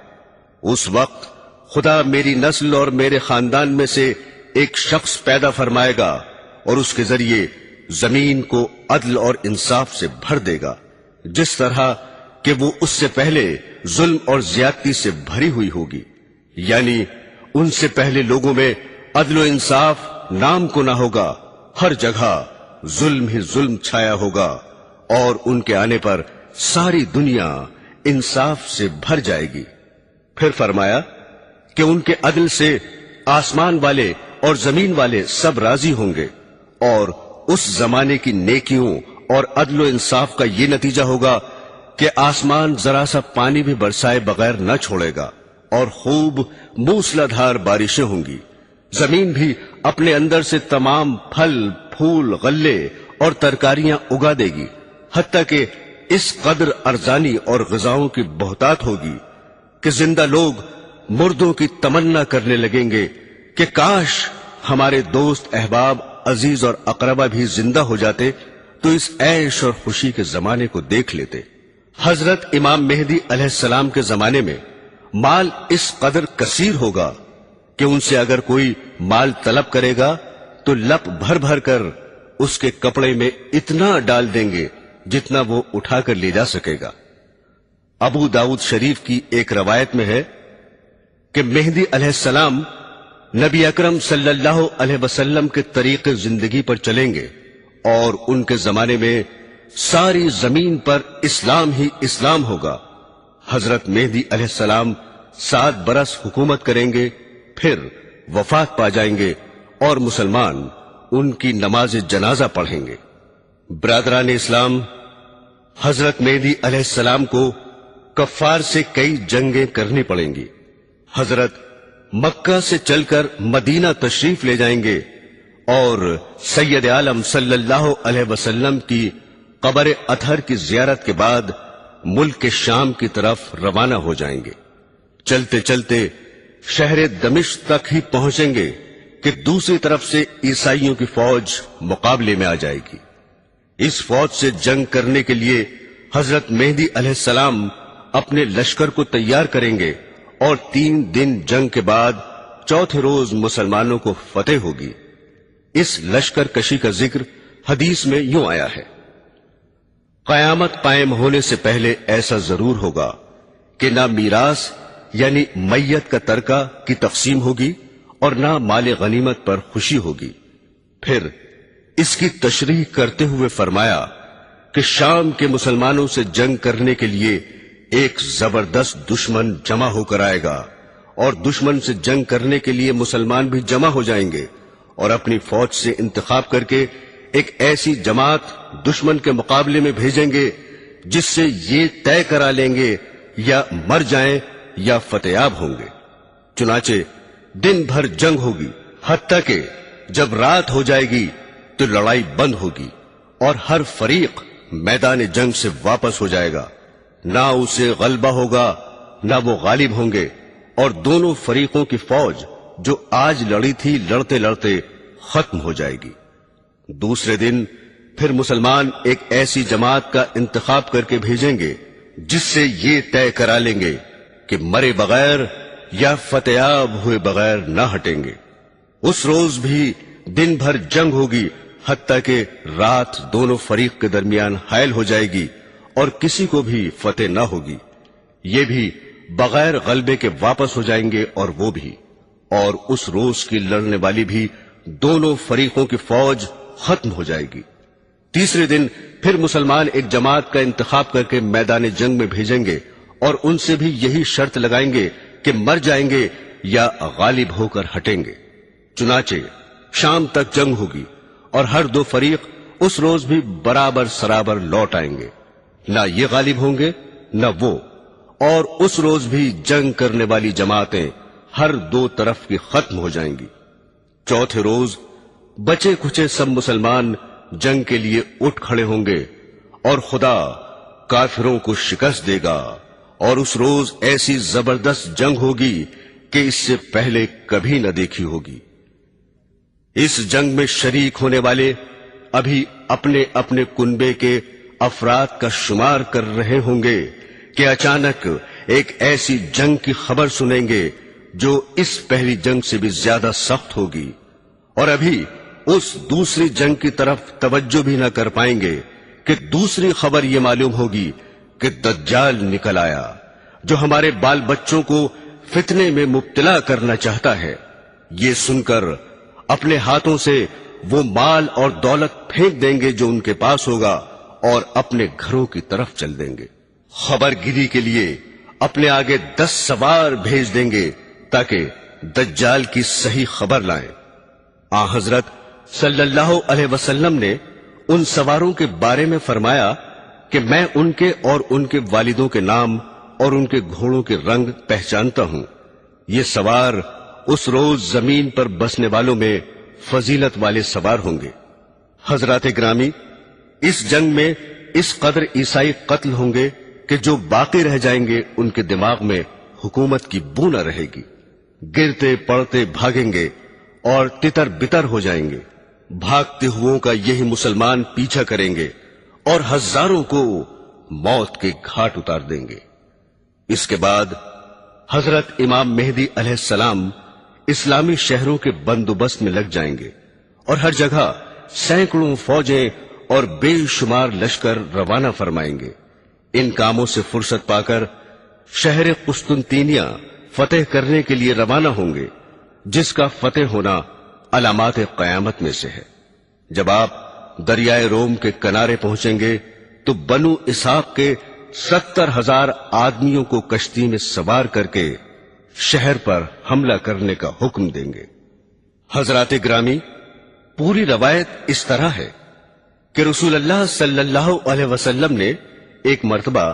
اس وقت خدا میری نسل اور میرے خاندان میں سے ایک شخص پیدا فرمائے گا اور اس کے ذریعے زمین کو عدل اور انصاف سے بھر دے گا، جس طرح کہ وہ اس سے پہلے ظلم اور زیادتی سے بھری ہوئی ہوگی۔ یعنی ان سے پہلے لوگوں میں عدل و انصاف نام کو نہ ہوگا، ہر جگہ ظلم ہی ظلم چھایا ہوگا، اور ان کے آنے پر ساری دنیا انصاف سے بھر جائے گی۔ پھر فرمایا کہ ان کے عدل سے آسمان والے اور زمین والے سب راضی ہوں گے، اور اس زمانے کی نیکیوں اور عدل و انصاف کا یہ نتیجہ ہوگا کہ آسمان ذرا سا پانی بھی برسائے بغیر نہ چھوڑے گا اور خوب موسلادھار بارشیں ہوں گی۔ زمین بھی اپنے اندر سے تمام پھل پھول غلے اور ترکاریاں اگا دے گی، حتیٰ کہ اس قدر ارزانی اور غذاؤں کی بہتات ہوگی کہ زندہ لوگ مردوں کی تمنا کرنے لگیں گے کہ کاش ہمارے دوست احباب عزیز اور اقربا بھی زندہ ہو جاتے تو اس عیش اور خوشی کے زمانے کو دیکھ لیتے۔ حضرت امام مہدی علیہ السلام کے زمانے میں مال اس قدر کثیر ہوگا کہ ان سے اگر کوئی مال طلب کرے گا تو لپ بھر بھر کر اس کے کپڑے میں اتنا ڈال دیں گے جتنا وہ اٹھا کر لے جا سکے گا۔ ابو داؤد شریف کی ایک روایت میں ہے کہ مہدی علیہ السلام نبی اکرم صلی اللہ علیہ وسلم کے طریق زندگی پر چلیں گے اور ان کے زمانے میں ساری زمین پر اسلام ہی اسلام ہوگا۔ حضرت مہدی علیہ السلام 7 برس حکومت کریں گے، پھر وفات پا جائیں گے اور مسلمان ان کی نماز جنازہ پڑھیں گے۔ برادران اسلام، حضرت مہدی علیہ السلام کو کفار سے کئی جنگیں کرنی پڑیں گی۔ حضرت مکہ سے چل کر مدینہ تشریف لے جائیں گے اور سید عالم صلی اللہ علیہ وسلم کی قبر اطہر کی زیارت کے بعد ملک کے شام کی طرف روانہ ہو جائیں گے۔ چلتے چلتے شہر دمشق تک ہی پہنچیں گے کہ دوسری طرف سے عیسائیوں کی فوج مقابلے میں آ جائے گی۔ اس فوج سے جنگ کرنے کے لیے حضرت مہدی علیہ السلام اپنے لشکر کو تیار کریں گے اور 3 دن جنگ کے بعد چوتھے روز مسلمانوں کو فتح ہوگی۔ اس لشکر کشی کا ذکر حدیث میں یوں آیا ہے: قیامت قائم ہونے سے پہلے ایسا ضرور ہوگا کہ نہ میراث یعنی میت کا ترکہ کی تقسیم ہوگی اور نہ مال غنیمت پر خوشی ہوگی۔ پھر اس کی تشریح کرتے ہوئے فرمایا کہ شام کے مسلمانوں سے جنگ کرنے کے لیے ایک زبردست دشمن جمع ہو کر آئے گا اور دشمن سے جنگ کرنے کے لیے مسلمان بھی جمع ہو جائیں گے اور اپنی فوج سے انتخاب کر کے ایک ایسی جماعت دشمن کے مقابلے میں بھیجیں گے جس سے یہ طے کرا لیں گے یا مر جائیں یا فتحیاب ہوں گے۔ چنانچہ دن بھر جنگ ہوگی، حتیٰ کہ جب رات ہو جائے گی تو لڑائی بند ہوگی اور ہر فریق میدان جنگ سے واپس ہو جائے گا، نہ اسے غلبہ ہوگا نہ وہ غالب ہوں گے، اور دونوں فریقوں کی فوج جو آج لڑی تھی لڑتے لڑتے ختم ہو جائے گی۔ دوسرے دن پھر مسلمان ایک ایسی جماعت کا انتخاب کر کے بھیجیں گے جس سے یہ طے کرا لیں گے کہ مرے بغیر یا فتحیاب ہوئے بغیر نہ ہٹیں گے۔ اس روز بھی دن بھر جنگ ہوگی، حتیٰ کہ رات دونوں فریق کے درمیان حائل ہو جائے گی اور کسی کو بھی فتح نہ ہوگی۔ یہ بھی بغیر غلبے کے واپس ہو جائیں گے اور وہ بھی، اور اس روز کی لڑنے والی بھی دونوں فریقوں کی فوج ختم ہو جائے گی۔ تیسرے دن پھر مسلمان ایک جماعت کا انتخاب کر کے میدان جنگ میں بھیجیں گے اور ان سے بھی یہی شرط لگائیں گے کہ مر جائیں گے یا غالب ہو کر ہٹیں گے۔ چنانچہ شام تک جنگ ہوگی اور ہر دو فریق اس روز بھی برابر سرابر لوٹ آئیں گے، نہ یہ غالب ہوں گے نہ وہ، اور اس روز بھی جنگ کرنے والی جماعتیں ہر دو طرف کی ختم ہو جائیں گی۔ چوتھے روز بچے کھچے سب مسلمان جنگ کے لیے اٹھ کھڑے ہوں گے اور خدا کافروں کو شکست دے گا، اور اس روز ایسی زبردست جنگ ہوگی کہ اس سے پہلے کبھی نہ دیکھی ہوگی۔ اس جنگ میں شریک ہونے والے ابھی اپنے اپنے کنبے کے افراد کا شمار کر رہے ہوں گے کہ اچانک ایک ایسی جنگ کی خبر سنیں گے جو اس پہلی جنگ سے بھی زیادہ سخت ہوگی، اور ابھی اس دوسری جنگ کی طرف توجہ بھی نہ کر پائیں گے کہ دوسری خبر یہ معلوم ہوگی کہ دجال نکل آیا جو ہمارے بال بچوں کو فتنے میں مبتلا کرنا چاہتا ہے۔ یہ سن کر اپنے ہاتھوں سے وہ مال اور دولت پھینک دیں گے جو ان کے پاس ہوگا اور اپنے گھروں کی طرف چل دیں گے۔ خبر گیری کے لیے اپنے آگے 10 سوار بھیج دیں گے تاکہ دجال کی صحیح خبر لائیں۔ حضرت صلی اللہ علیہ وسلم نے ان سواروں کے بارے میں فرمایا کہ میں ان کے اور ان کے والدوں کے نام اور ان کے گھوڑوں کے رنگ پہچانتا ہوں۔ یہ سوار اس روز زمین پر بسنے والوں میں فضیلت والے سوار ہوں گے۔ حضرات گرامی، اس جنگ میں اس قدر عیسائی قتل ہوں گے کہ جو باقی رہ جائیں گے ان کے دماغ میں حکومت کی بو نہ رہے گی، گرتے پڑتے بھاگیں گے اور تتر بتر ہو جائیں گے۔ بھاگتے ہوئوں کا یہی مسلمان پیچھا کریں گے اور ہزاروں کو موت کے گھاٹ اتار دیں گے۔ اس کے بعد حضرت امام مہدی علیہ السلام اسلامی شہروں کے بندوبست میں لگ جائیں گے اور ہر جگہ سینکڑوں فوجیں اور بے شمار لشکر روانہ فرمائیں گے۔ ان کاموں سے فرصت پا کر شہر قسطنطینیہ فتح کرنے کے لیے روانہ ہوں گے، جس کا فتح ہونا علامات قیامت میں سے ہے۔ جب آپ دریائے روم کے کنارے پہنچیں گے تو بنو اسحاق کے 70,000 آدمیوں کو کشتی میں سوار کر کے شہر پر حملہ کرنے کا حکم دیں گے۔ حضرات گرامی، پوری روایت اس طرح ہے کہ رسول اللہ صلی اللہ علیہ وسلم نے ایک مرتبہ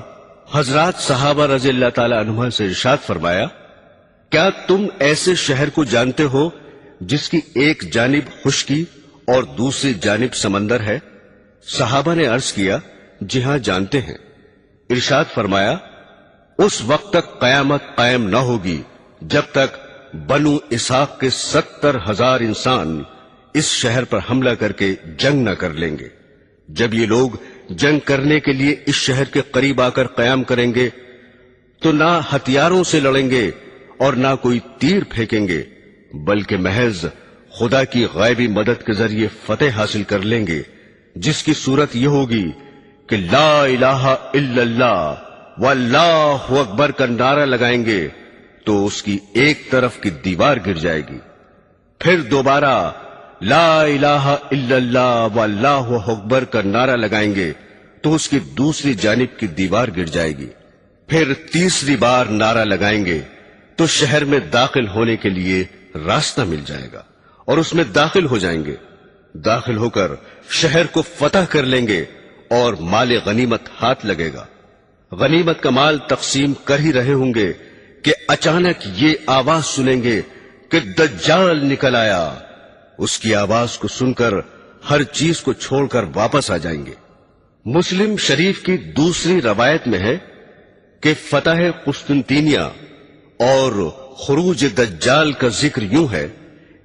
حضرات صحابہ رضی اللہ تعالی عنہم سے ارشاد فرمایا، کیا تم ایسے شہر کو جانتے ہو جس کی ایک جانب خشکی اور دوسری جانب سمندر ہے؟ صحابہ نے عرض کیا، جی ہاں جانتے ہیں۔ ارشاد فرمایا، اس وقت تک قیامت قائم نہ ہوگی جب تک بنو اسحاق کے 70,000 انسان اس شہر پر حملہ کر کے جنگ نہ کر لیں گے۔ جب یہ لوگ جنگ کرنے کے لیے اس شہر کے قریب آ کر قیام کریں گے تو نہ ہتھیاروں سے لڑیں گے اور نہ کوئی تیر پھینکیں گے، بلکہ محض خدا کی غیبی مدد کے ذریعے فتح حاصل کر لیں گے، جس کی صورت یہ ہوگی کہ لا الہ الا اللہ واللہ اکبر کا نعرہ لگائیں گے تو اس کی ایک طرف کی دیوار گر جائے گی، پھر دوبارہ لا الہ الا اللہ واللہ اکبر کا نعرہ لگائیں گے تو اس کی دوسری جانب کی دیوار گر جائے گی، پھر تیسری بار نعرہ لگائیں گے تو شہر میں داخل ہونے کے لیے راستہ مل جائے گا اور اس میں داخل ہو جائیں گے۔ داخل ہو کر شہر کو فتح کر لیں گے اور مال غنیمت ہاتھ لگے گا۔ غنیمت کا مال تقسیم کر ہی رہے ہوں گے کہ اچانک یہ آواز سنیں گے کہ دجال نکل آیا۔ اس کی آواز کو سن کر ہر چیز کو چھوڑ کر واپس آ جائیں گے۔ مسلم شریف کی دوسری روایت میں ہے کہ فتح قسطنطینیہ اور خروج دجال کا ذکر یوں ہے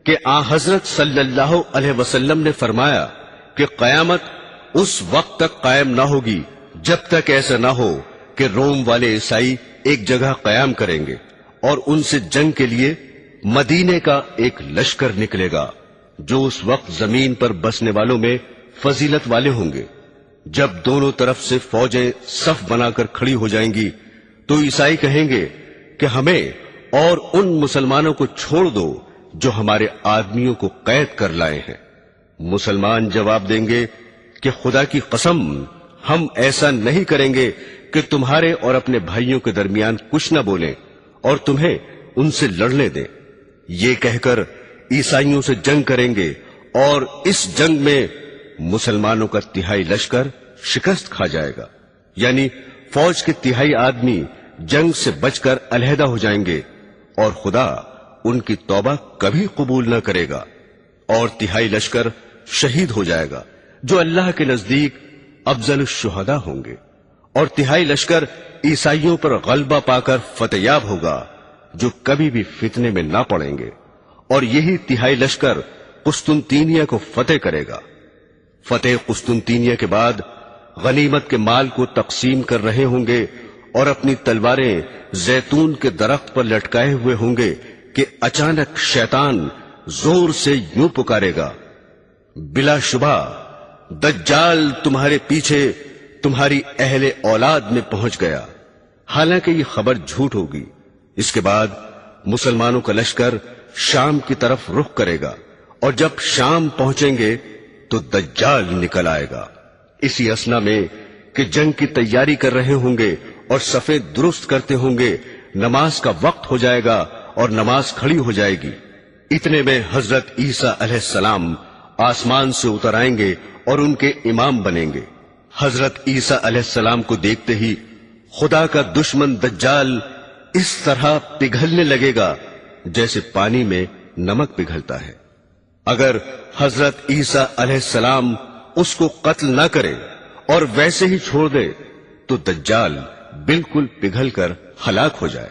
کہ آن حضرت صلی اللہ علیہ وسلم نے فرمایا کہ قیامت اس وقت تک قائم نہ ہوگی جب تک ایسا نہ ہو کہ روم والے عیسائی ایک جگہ قیام کریں گے اور ان سے جنگ کے لیے مدینے کا ایک لشکر نکلے گا جو اس وقت زمین پر بسنے والوں میں فضیلت والے ہوں گے۔ جب دونوں طرف سے فوجیں صف بنا کر کھڑی ہو جائیں گی تو عیسائی کہیں گے کہ ہمیں اور ان مسلمانوں کو چھوڑ دو جو ہمارے آدمیوں کو قید کر لائے ہیں۔ مسلمان جواب دیں گے کہ خدا کی قسم، ہم ایسا نہیں کریں گے کہ تمہارے اور اپنے بھائیوں کے درمیان کچھ نہ بولیں اور تمہیں ان سے لڑنے دیں۔ یہ کہہ کر عیسائیوں سے جنگ کریں گے اور اس جنگ میں مسلمانوں کا تہائی لشکر شکست کھا جائے گا، یعنی فوج کے تہائی آدمی جنگ سے بچ کر علیحدہ ہو جائیں گے اور خدا ان کی توبہ کبھی قبول نہ کرے گا، اور تہائی لشکر شہید ہو جائے گا جو اللہ کے نزدیک افضل الشہداء ہوں گے، اور تہائی لشکر عیسائیوں پر غلبہ پا کر فتح یاب ہوگا جو کبھی بھی فتنے میں نہ پڑیں گے، اور یہی تہائی لشکر قسطنطینیہ کو فتح کرے گا۔ فتح قسطنطینیہ کے بعد غنیمت کے مال کو تقسیم کر رہے ہوں گے اور اپنی تلواریں زیتون کے درخت پر لٹکائے ہوئے ہوں گے کہ اچانک شیطان زور سے یوں پکارے گا، بلا شبہ دجال تمہارے پیچھے تمہاری اہل اولاد میں پہنچ گیا۔ حالانکہ یہ خبر جھوٹ ہوگی۔ اس کے بعد مسلمانوں کا لشکر شام کی طرف رخ کرے گا، اور جب شام پہنچیں گے تو دجال نکل آئے گا۔ اسی اثنا میں کہ جنگ کی تیاری کر رہے ہوں گے اور صفیں درست کرتے ہوں گے، نماز کا وقت ہو جائے گا اور نماز کھڑی ہو جائے گی۔ اتنے میں حضرت عیسیٰ علیہ السلام آسمان سے اتر آئیں گے اور ان کے امام بنیں گے۔ حضرت عیسیٰ علیہ السلام کو دیکھتے ہی خدا کا دشمن دجال اس طرح پگھلنے لگے گا جیسے پانی میں نمک پگھلتا ہے۔ اگر حضرت عیسیٰ علیہ السلام اس کو قتل نہ کرے اور ویسے ہی چھوڑ دے تو دجال بالکل پگھل کر ہلاک ہو جائے،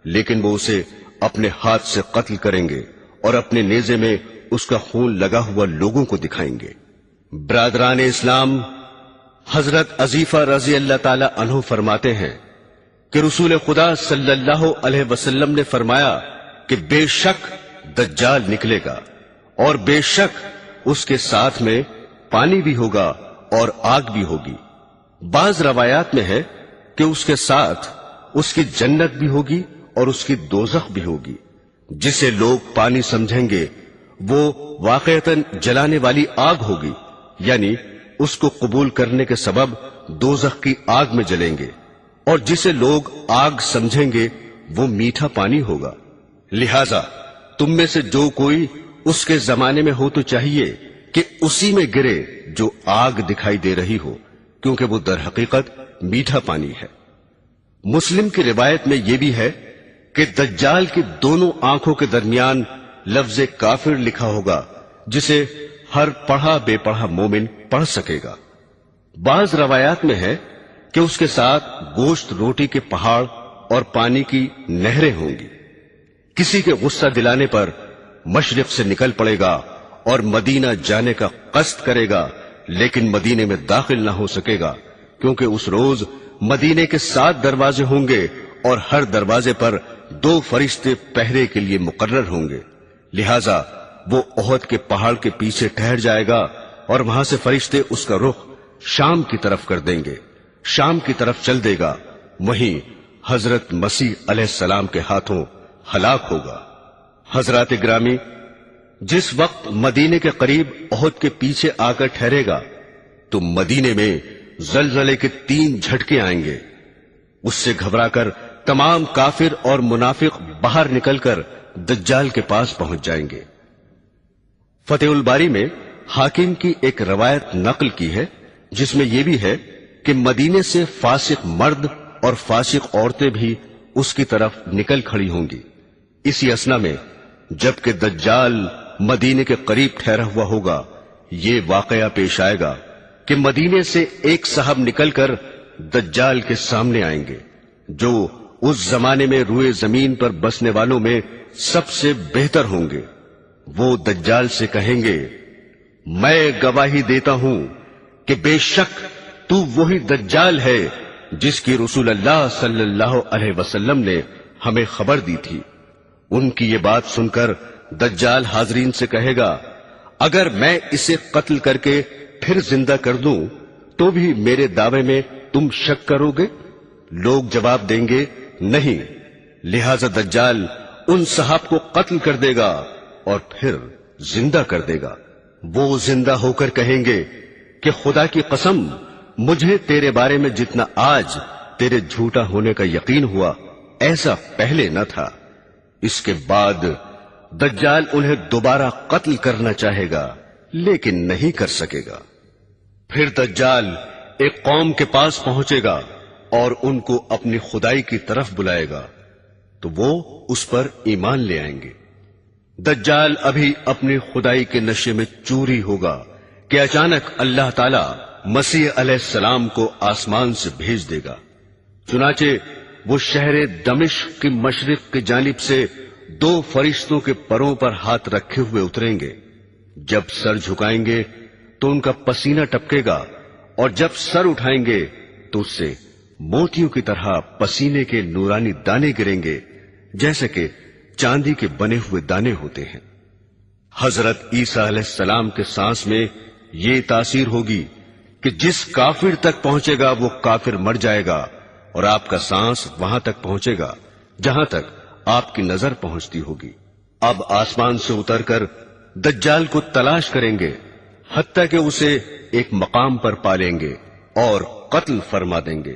لیکن وہ اسے اپنے ہاتھ سے قتل کریں گے اور اپنے نیزے میں اس کا خون لگا ہوا لوگوں کو دکھائیں گے۔ برادران اسلام، حضرت عزیفہ رضی اللہ تعالی عنہ فرماتے ہیں کہ رسول خدا صلی اللہ علیہ وسلم نے فرمایا کہ بے شک دجال نکلے گا اور بے شک اس کے ساتھ میں پانی بھی ہوگا اور آگ بھی ہوگی۔ بعض روایات میں ہے کہ اس کے ساتھ اس کی جنت بھی ہوگی اور اس کی دوزخ بھی ہوگی۔ جسے لوگ پانی سمجھیں گے وہ واقعتاً جلانے والی آگ ہوگی، یعنی اس کو قبول کرنے کے سبب دوزخ کی آگ میں جلیں گے، اور جسے لوگ آگ سمجھیں گے وہ میٹھا پانی ہوگا۔ لہذا تم میں سے جو کوئی اس کے زمانے میں ہو تو چاہیے کہ اسی میں گرے جو آگ دکھائی دے رہی ہو، کیونکہ وہ در حقیقت میٹھا پانی ہے۔ مسلم کی روایت میں یہ بھی ہے کہ دجال کی دونوں آنکھوں کے درمیان لفظ کافر لکھا ہوگا، جسے ہر پڑھا بے پڑھا مومن پڑھ سکے گا۔ بعض روایات میں ہے کہ اس کے ساتھ گوشت روٹی کے پہاڑ اور پانی کی نہریں ہوں گی۔ کسی کے غصہ دلانے پر مشرق سے نکل پڑے گا اور مدینہ جانے کا قصد کرے گا، لیکن مدینے میں داخل نہ ہو سکے گا، کیونکہ اس روز مدینے کے 7 دروازے ہوں گے اور ہر دروازے پر 2 فرشتے پہرے کے لیے مقرر ہوں گے۔ لہذا وہ احد کے پہاڑ کے پیچھے ٹھہر جائے گا اور وہاں سے فرشتے اس کا رخ شام کی طرف کر دیں گے، شام کی طرف چل دے گا، وہیں حضرت مسیح علیہ السلام کے ہاتھوں ہلاک ہوگا۔ حضرات گرامی، جس وقت مدینے کے قریب احد کے پیچھے آ کر ٹھہرے گا تو مدینے میں زلزلے کے 3 جھٹکے آئیں گے۔ اس سے گھبرا کر تمام کافر اور منافق باہر نکل کر دجال کے پاس پہنچ جائیں گے۔ فتح الباری میں حاکم کی ایک روایت نقل کی ہے، جس میں یہ بھی ہے کہ مدینے سے فاسق مرد اور فاسق عورتیں بھی اس کی طرف نکل کھڑی ہوں گی۔ اسی اثنا میں جبکہ دجال مدینے کے قریب ٹھہرا ہوا ہوگا، یہ واقعہ پیش آئے گا کہ مدینے سے ایک صاحب نکل کر دجال کے سامنے آئیں گے، جو اس زمانے میں روئے زمین پر بسنے والوں میں سب سے بہتر ہوں گے۔ وہ دجال سے کہیں گے، میں گواہی دیتا ہوں کہ بے شک تو وہی دجال ہے جس کی رسول اللہ صلی اللہ علیہ وسلم نے ہمیں خبر دی تھی۔ ان کی یہ بات سن کر دجال حاضرین سے کہے گا، اگر میں اسے قتل کر کے پھر زندہ کر دوں تو بھی میرے دعوے میں تم شک کرو گے؟ لوگ جواب دیں گے نہیں۔ لہذا دجال ان صحاب کو قتل کر دے گا اور پھر زندہ کر دے گا۔ وہ زندہ ہو کر کہیں گے کہ خدا کی قسم، مجھے تیرے بارے میں جتنا آج تیرے جھوٹا ہونے کا یقین ہوا ایسا پہلے نہ تھا۔ اس کے بعد دجال انہیں دوبارہ قتل کرنا چاہے گا لیکن نہیں کر سکے گا۔ پھر دجال ایک قوم کے پاس پہنچے گا اور ان کو اپنی خدائی کی طرف بلائے گا تو وہ اس پر ایمان لے آئیں گے۔ دجال ابھی اپنی خدائی کے نشے میں چوری ہوگا کہ اچانک اللہ تعالی مسیح علیہ السلام کو آسمان سے بھیج دے گا۔ چنانچہ وہ شہر دمشق کی مشرق کی جانب سے 2 فرشتوں کے پروں پر ہاتھ رکھے ہوئے اتریں گے۔ جب سر جھکائیں گے تو ان کا پسینہ ٹپکے گا، اور جب سر اٹھائیں گے تو اس سے موتیوں کی طرح پسینے کے نورانی دانے گریں گے، جیسے کہ چاندی کے بنے ہوئے دانے ہوتے ہیں۔ حضرت عیسیٰ علیہ السلام کے سانس میں یہ تاثیر ہوگی کہ جس کافر تک پہنچے گا وہ کافر مر جائے گا، اور آپ کا سانس وہاں تک پہنچے گا جہاں تک آپ کی نظر پہنچتی ہوگی۔ اب آسمان سے اتر کر دجال کو تلاش کریں گے حتیٰ کہ اسے ایک مقام پر پالیں گے اور قتل فرما دیں گے۔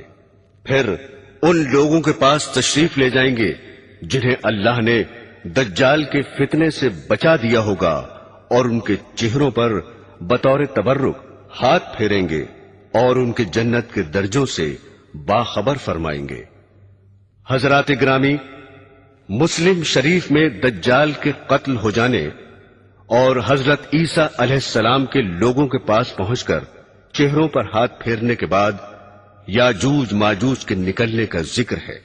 پھر ان لوگوں کے پاس تشریف لے جائیں گے جنہیں اللہ نے دجال کے فتنے سے بچا دیا ہوگا، اور ان کے چہروں پر بطور تبرک ہاتھ پھیریں گے اور ان کے جنت کے درجوں سے باخبر فرمائیں گے۔ حضرات گرامی، مسلم شریف میں دجال کے قتل ہو جانے اور حضرت عیسیٰ علیہ السلام کے لوگوں کے پاس پہنچ کر چہروں پر ہاتھ پھیرنے کے بعد یاجوج ماجوج کے نکلنے کا ذکر ہے،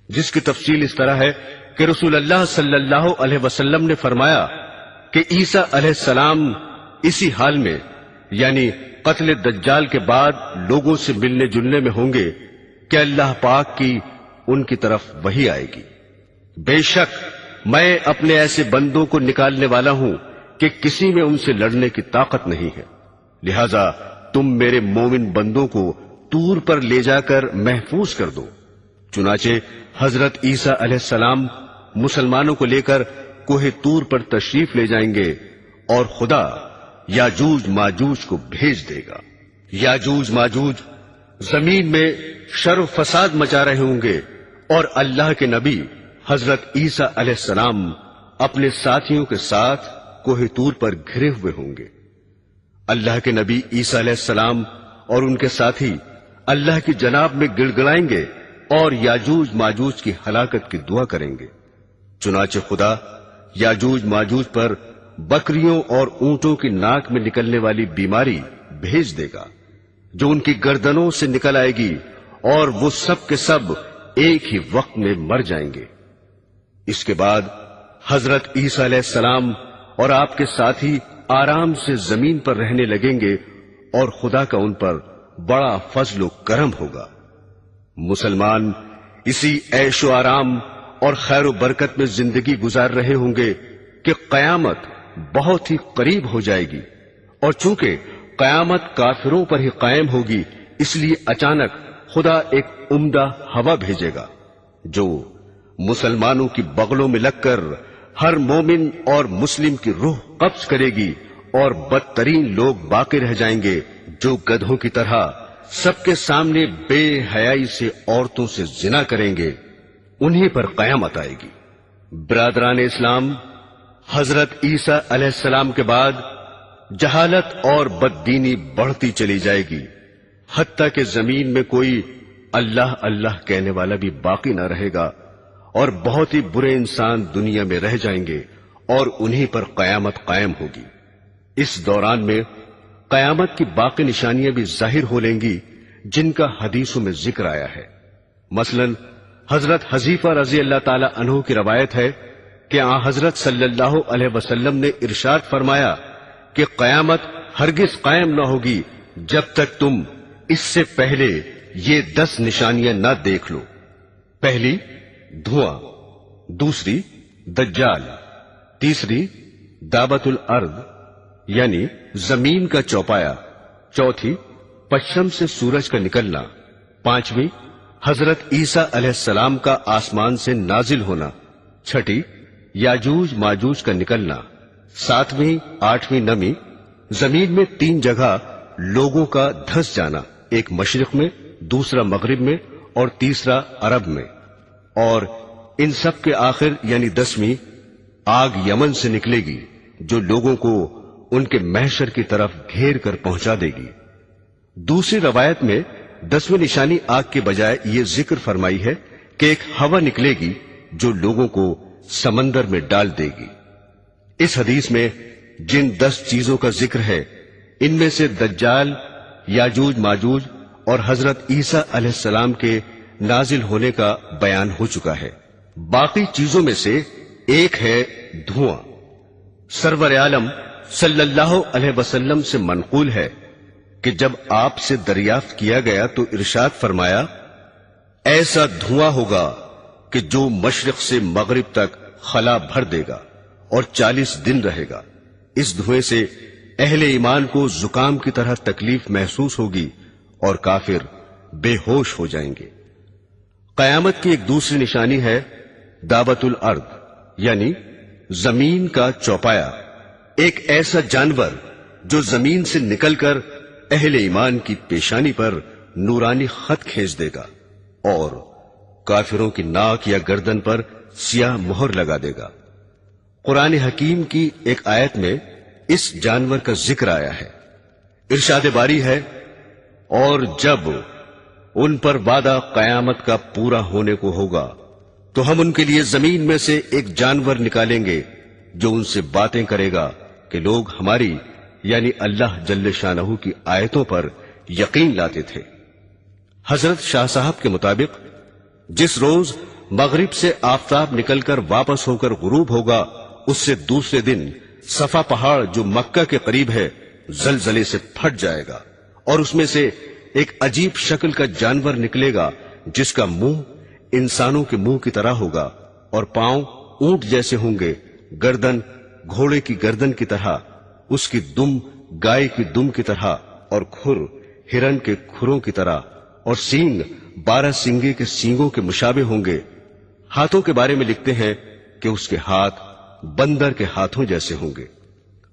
جس کی تفصیل اس طرح ہے کہ رسول اللہ صلی اللہ علیہ وسلم نے فرمایا کہ عیسیٰ علیہ السلام اسی حال میں یعنی قتل دجال کے بعد لوگوں سے ملنے جلنے میں ہوں گے کہ اللہ پاک کی ان کی طرف وحی آئے گی، بے شک میں اپنے ایسے بندوں کو نکالنے والا ہوں کہ کسی میں ان سے لڑنے کی طاقت نہیں ہے، لہذا تم میرے مومن بندوں کو طور پر لے جا کر محفوظ کر دو۔ چنانچہ حضرت عیسیٰ علیہ السلام مسلمانوں کو لے کر کوہ طور پر تشریف لے جائیں گے اور خدا یاجوج ماجوج کو بھیج دے گا۔ یاجوج ماجوج زمین میں شر و فساد مچا رہے ہوں گے اور اللہ کے نبی حضرت عیسیٰ علیہ السلام اپنے ساتھیوں کے ساتھ کوہ طور پر گھرے ہوئے ہوں گے۔ اللہ کے نبی عیسیٰ علیہ السلام اور ان کے ساتھی اللہ کی جناب میں گڑ گڑائیں گے اور یاجوج ماجوج کی ہلاکت کی دعا کریں گے۔ چنانچہ خدا یاجوج ماجوج پر بکریوں اور اونٹوں کی ناک میں نکلنے والی بیماری بھیج دے گا جو ان کی گردنوں سے نکل آئے گی اور وہ سب کے سب ایک ہی وقت میں مر جائیں گے۔ اس کے بعد حضرت عیسیٰ علیہ السلام اور آپ کے ساتھی آرام سے زمین پر رہنے لگیں گے اور خدا کا ان پر بڑا فضل و کرم ہوگا۔ مسلمان اسی عیش و آرام اور خیر و برکت میں زندگی گزار رہے ہوں گے کہ قیامت بہت ہی قریب ہو جائے گی، اور چونکہ قیامت کافروں پر ہی قائم ہوگی اس لیے اچانک خدا ایک عمدہ ہوا بھیجے گا جو مسلمانوں کی بغلوں میں لگ کر ہر مومن اور مسلم کی روح قبض کرے گی، اور بدترین لوگ باقی رہ جائیں گے جو گدھوں کی طرح سب کے سامنے بے حیائی سے عورتوں سے زنا کریں گے، انہیں پر قیامت آئے گی۔ برادران اسلام، حضرت عیسیٰ علیہ السلام کے بعد جہالت اور بددینی بڑھتی چلی جائے گی، حتیٰ کہ زمین میں کوئی اللہ اللہ کہنے والا بھی باقی نہ رہے گا، اور بہت ہی برے انسان دنیا میں رہ جائیں گے اور انہیں پر قیامت قائم ہوگی۔ اس دوران میں قیامت کی باقی نشانیاں بھی ظاہر ہو لیں گی جن کا حدیثوں میں ذکر آیا ہے۔ مثلا حضرت حذیفہ رضی اللہ تعالی عنہ کی روایت ہے کہ حضرت صلی اللہ علیہ وسلم نے ارشاد فرمایا کہ قیامت ہرگز قائم نہ ہوگی جب تک تم اس سے پہلے یہ 10 نشانیاں نہ دیکھ لو۔ پہلی دھواں، دوسری دجال، تیسری دابت الارض یعنی زمین کا چوپایا، چوتھی پشچم سے سورج کا نکلنا، پانچویں حضرت عیسیٰ علیہ السلام کا آسمان سے نازل ہونا، چھٹی یاجوج ماجوج کا نکلنا، ساتویں آٹھویں نمی، زمین میں 3 جگہ لوگوں کا دھس جانا، ایک مشرق میں، دوسرا مغرب میں اور تیسرا عرب میں، اور ان سب کے آخر یعنی 10ویں آگ یمن سے نکلے گی جو لوگوں کو ان کے محشر کی طرف گھیر کر پہنچا دے گی۔ دوسری روایت میں 10ویں نشانی آگ کے بجائے یہ ذکر فرمائی ہے کہ ایک ہوا نکلے گی جو لوگوں کو سمندر میں ڈال دے گی۔ اس حدیث میں جن 10 چیزوں کا ذکر ہے ان میں سے دجال، یاجوج ماجوج اور حضرت عیسیٰ علیہ السلام کے نازل ہونے کا بیان ہو چکا ہے۔ باقی چیزوں میں سے ایک ہے دھواں۔ سرور عالم صلی اللہ علیہ وسلم سے منقول ہے کہ جب آپ سے دریافت کیا گیا تو ارشاد فرمایا، ایسا دھواں ہوگا کہ جو مشرق سے مغرب تک خلا بھر دے گا اور 40 دن رہے گا۔ اس دھوئیں سے اہل ایمان کو زکام کی طرح تکلیف محسوس ہوگی اور کافر بے ہوش ہو جائیں گے۔ قیامت کی ایک دوسری نشانی ہے دابت الارض یعنی زمین کا چوپایا، ایک ایسا جانور جو زمین سے نکل کر اہل ایمان کی پیشانی پر نورانی خط کھینچ دے گا اور کافروں کی ناک یا گردن پر سیاہ مہر لگا دے گا۔ قرآن حکیم کی ایک آیت میں اس جانور کا ذکر آیا ہے۔ ارشاد باری ہے، اور جب ان پر وعدہ قیامت کا پورا ہونے کو ہوگا تو ہم ان کے لیے زمین میں سے ایک جانور نکالیں گے جو ان سے باتیں کرے گا کہ لوگ ہماری یعنی اللہ جل شانہ کی آیتوں پر یقین لاتے تھے۔ حضرت شاہ صاحب کے مطابق جس روز مغرب سے آفتاب نکل کر واپس ہو کر غروب ہوگا، اس سے دوسرے دن صفا پہاڑ جو مکہ کے قریب ہے زلزلے سے پھٹ جائے گا، اور اس میں سے ایک عجیب شکل کا جانور نکلے گا جس کا منہ انسانوں کے منہ کی طرح ہوگا اور پاؤں اونٹ جیسے ہوں گے، گردن گھوڑے کی گردن کی طرح، اس کی دم گائے کی دم کی طرح، اور کھر ہرن کے کھروں کی طرح، اور سینگ 12 سینگے کے سینگوں کے مشابہ ہوں گے۔ ہاتھوں کے بارے میں لکھتے ہیں کہ اس کے ہاتھ بندر کے ہاتھوں جیسے ہوں گے۔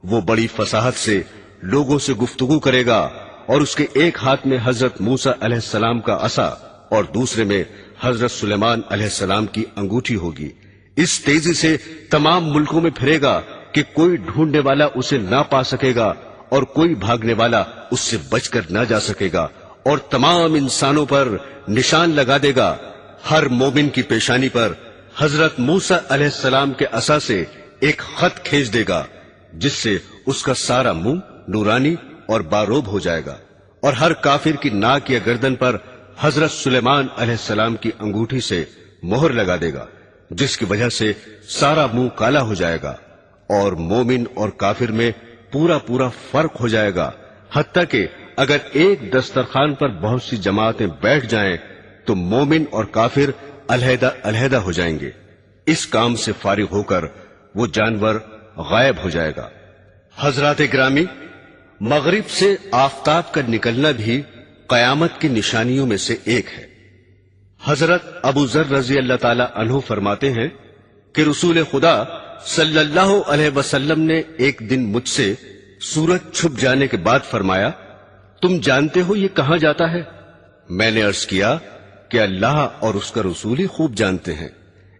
وہ بڑی فصاحت سے لوگوں سے گفتگو کرے گا، اور اس کے ایک ہاتھ میں حضرت موسیٰ علیہ السلام کا عصا اور دوسرے میں حضرت سلیمان علیہ السلام کی انگوٹھی ہوگی۔ اس تیزی سے تمام ملکوں میں پھرے گا کہ کوئی ڈھونڈنے والا اسے نہ پا سکے گا اور کوئی بھاگنے والا اس سے بچ کر نہ جا سکے گا، اور تمام انسانوں پر نشان لگا دے گا۔ ہر مومن کی پیشانی پر حضرت موسیٰ علیہ السلام کے عصا سے ایک خط کھینچ دے گا جس سے اس کا سارا منہ نورانی اور باروب ہو جائے گا، اور ہر کافر کی ناک یا گردن پر حضرت سلیمان علیہ السلام کی انگوٹھی سے مہر لگا دے گا، جس کی وجہ سے سارا منہ کالا ہو جائے گا، اور مومن اور کافر میں پورا پورا فرق ہو جائے گا، حتیٰ کہ اگر ایک دسترخوان پر بہت سی جماعتیں بیٹھ جائیں تو مومن اور کافر علیحدہ علیحدہ ہو جائیں گے۔ اس کام سے فارغ ہو کر وہ جانور غائب ہو جائے گا۔ حضرات گرامی، مغرب سے آفتاب کا نکلنا بھی قیامت کی نشانیوں میں سے ایک ہے۔ حضرت ابو ذر رضی اللہ تعالی عنہ فرماتے ہیں کہ رسول خدا صلی اللہ علیہ وسلم نے ایک دن مجھ سے سورج چھپ جانے کے بعد فرمایا، تم جانتے ہو یہ کہاں جاتا ہے؟ میں نے عرض کیا کہ اللہ اور اس کا رسول ہی خوب جانتے ہیں۔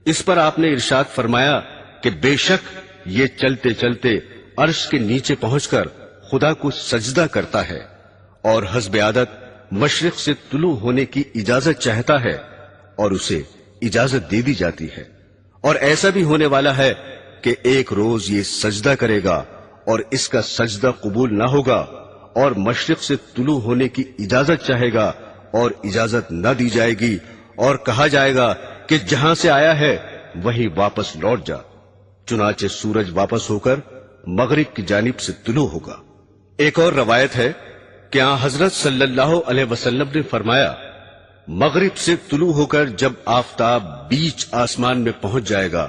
اس پر آپ نے ارشاد فرمایا کہ بے شک یہ چلتے چلتے عرش کے نیچے پہنچ کر خدا کو سجدہ کرتا ہے، اور حسب عادت مشرق سے طلوع ہونے کی اجازت چاہتا ہے، اور اسے اجازت دے دی جاتی ہے، اور ایسا بھی ہونے والا ہے کہ ایک روز یہ سجدہ کرے گا اور اس کا سجدہ قبول نہ ہوگا، اور مشرق سے طلوع ہونے کی اجازت چاہے گا اور اجازت نہ دی جائے گی، اور کہا جائے گا کہ جہاں سے آیا ہے وہیں واپس لوٹ جا۔ چنانچہ سورج واپس ہو کر مغرب کی جانب سے طلوع ہوگا۔ ایک اور روایت ہے کہ حضرت صلی اللہ علیہ وسلم نے فرمایا، مغرب سے طلوع ہو کر جب آفتاب بیچ آسمان میں پہنچ جائے گا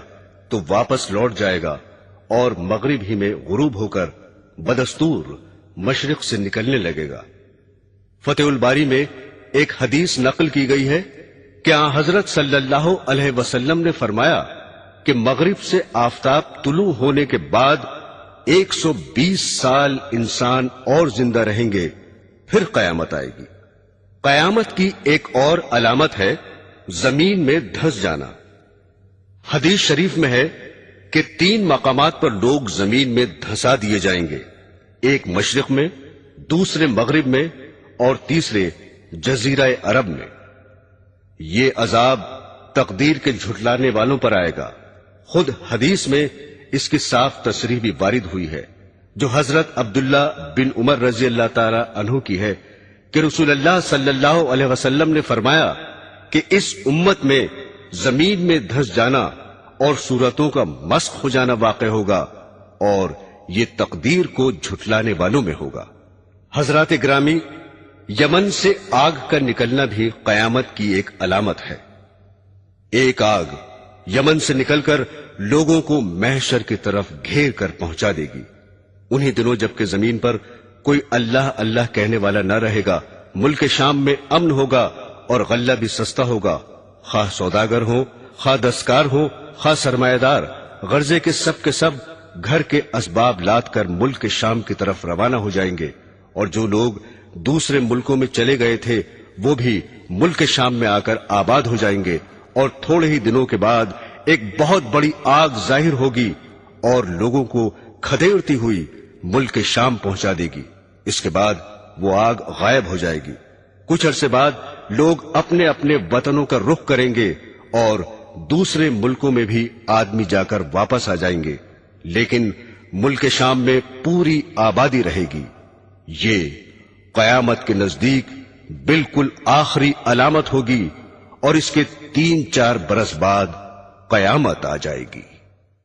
تو واپس لوٹ جائے گا، اور مغرب ہی میں غروب ہو کر بدستور مشرق سے نکلنے لگے گا۔ فتح الباری میں ایک حدیث نقل کی گئی ہے کہ حضرت صلی اللہ علیہ وسلم نے فرمایا کہ مغرب سے آفتاب طلوع ہونے کے بعد 120 سال انسان اور زندہ رہیں گے، پھر قیامت آئے گی۔ قیامت کی ایک اور علامت ہے زمین میں دھس جانا۔ حدیث شریف میں ہے کہ 3 مقامات پر لوگ زمین میں دھسا دیے جائیں گے، ایک مشرق میں، دوسرے مغرب میں، اور تیسرے جزیرہ عرب میں۔ یہ عذاب تقدیر کے جھٹلانے والوں پر آئے گا۔ خود حدیث میں اس کی صاف تصریح بھی وارد ہوئی ہے، جو حضرت عبداللہ بن عمر رضی اللہ تعالی عنہ کی ہے کہ رسول اللہ صلی اللہ علیہ وسلم نے فرمایا کہ اس امت میں زمین میں دھس جانا اور صورتوں کا مسخ ہو جانا واقع ہوگا، اور یہ تقدیر کو جھٹلانے والوں میں ہوگا۔ حضرات گرامی، یمن سے آگ کا نکلنا بھی قیامت کی ایک علامت ہے۔ ایک آگ یمن سے نکل کر لوگوں کو محشر کی طرف گھیر کر پہنچا دے گی۔ انہی دنوں جبکہ زمین پر کوئی اللہ اللہ کہنے والا نہ رہے گا، ملک شام میں امن ہوگا اور غلہ بھی سستا ہوگا، خواہ سوداگر ہوں، خواہ دستکار ہوں، خواہ سرمایہ دار، غرضے کے سب گھر کے اسباب لاد کر ملک شام کی طرف روانہ ہو جائیں گے، اور جو لوگ دوسرے ملکوں میں چلے گئے تھے وہ بھی ملک شام میں آ کر آباد ہو جائیں گے، اور تھوڑے ہی دنوں کے بعد ایک بہت بڑی آگ ظاہر ہوگی اور لوگوں کو کھدیڑتی ہوئی ملک شام پہنچا دے گی۔ اس کے بعد وہ آگ غائب ہو جائے گی۔ کچھ عرصے بعد لوگ اپنے اپنے وطنوں کا رخ کریں گے اور دوسرے ملکوں میں بھی آدمی جا کر واپس آ جائیں گے، لیکن ملک شام میں پوری آبادی رہے گی۔ یہ قیامت کے نزدیک بالکل آخری علامت ہوگی، اور اس کے 3-4 برس بعد قیامت آ جائے گی۔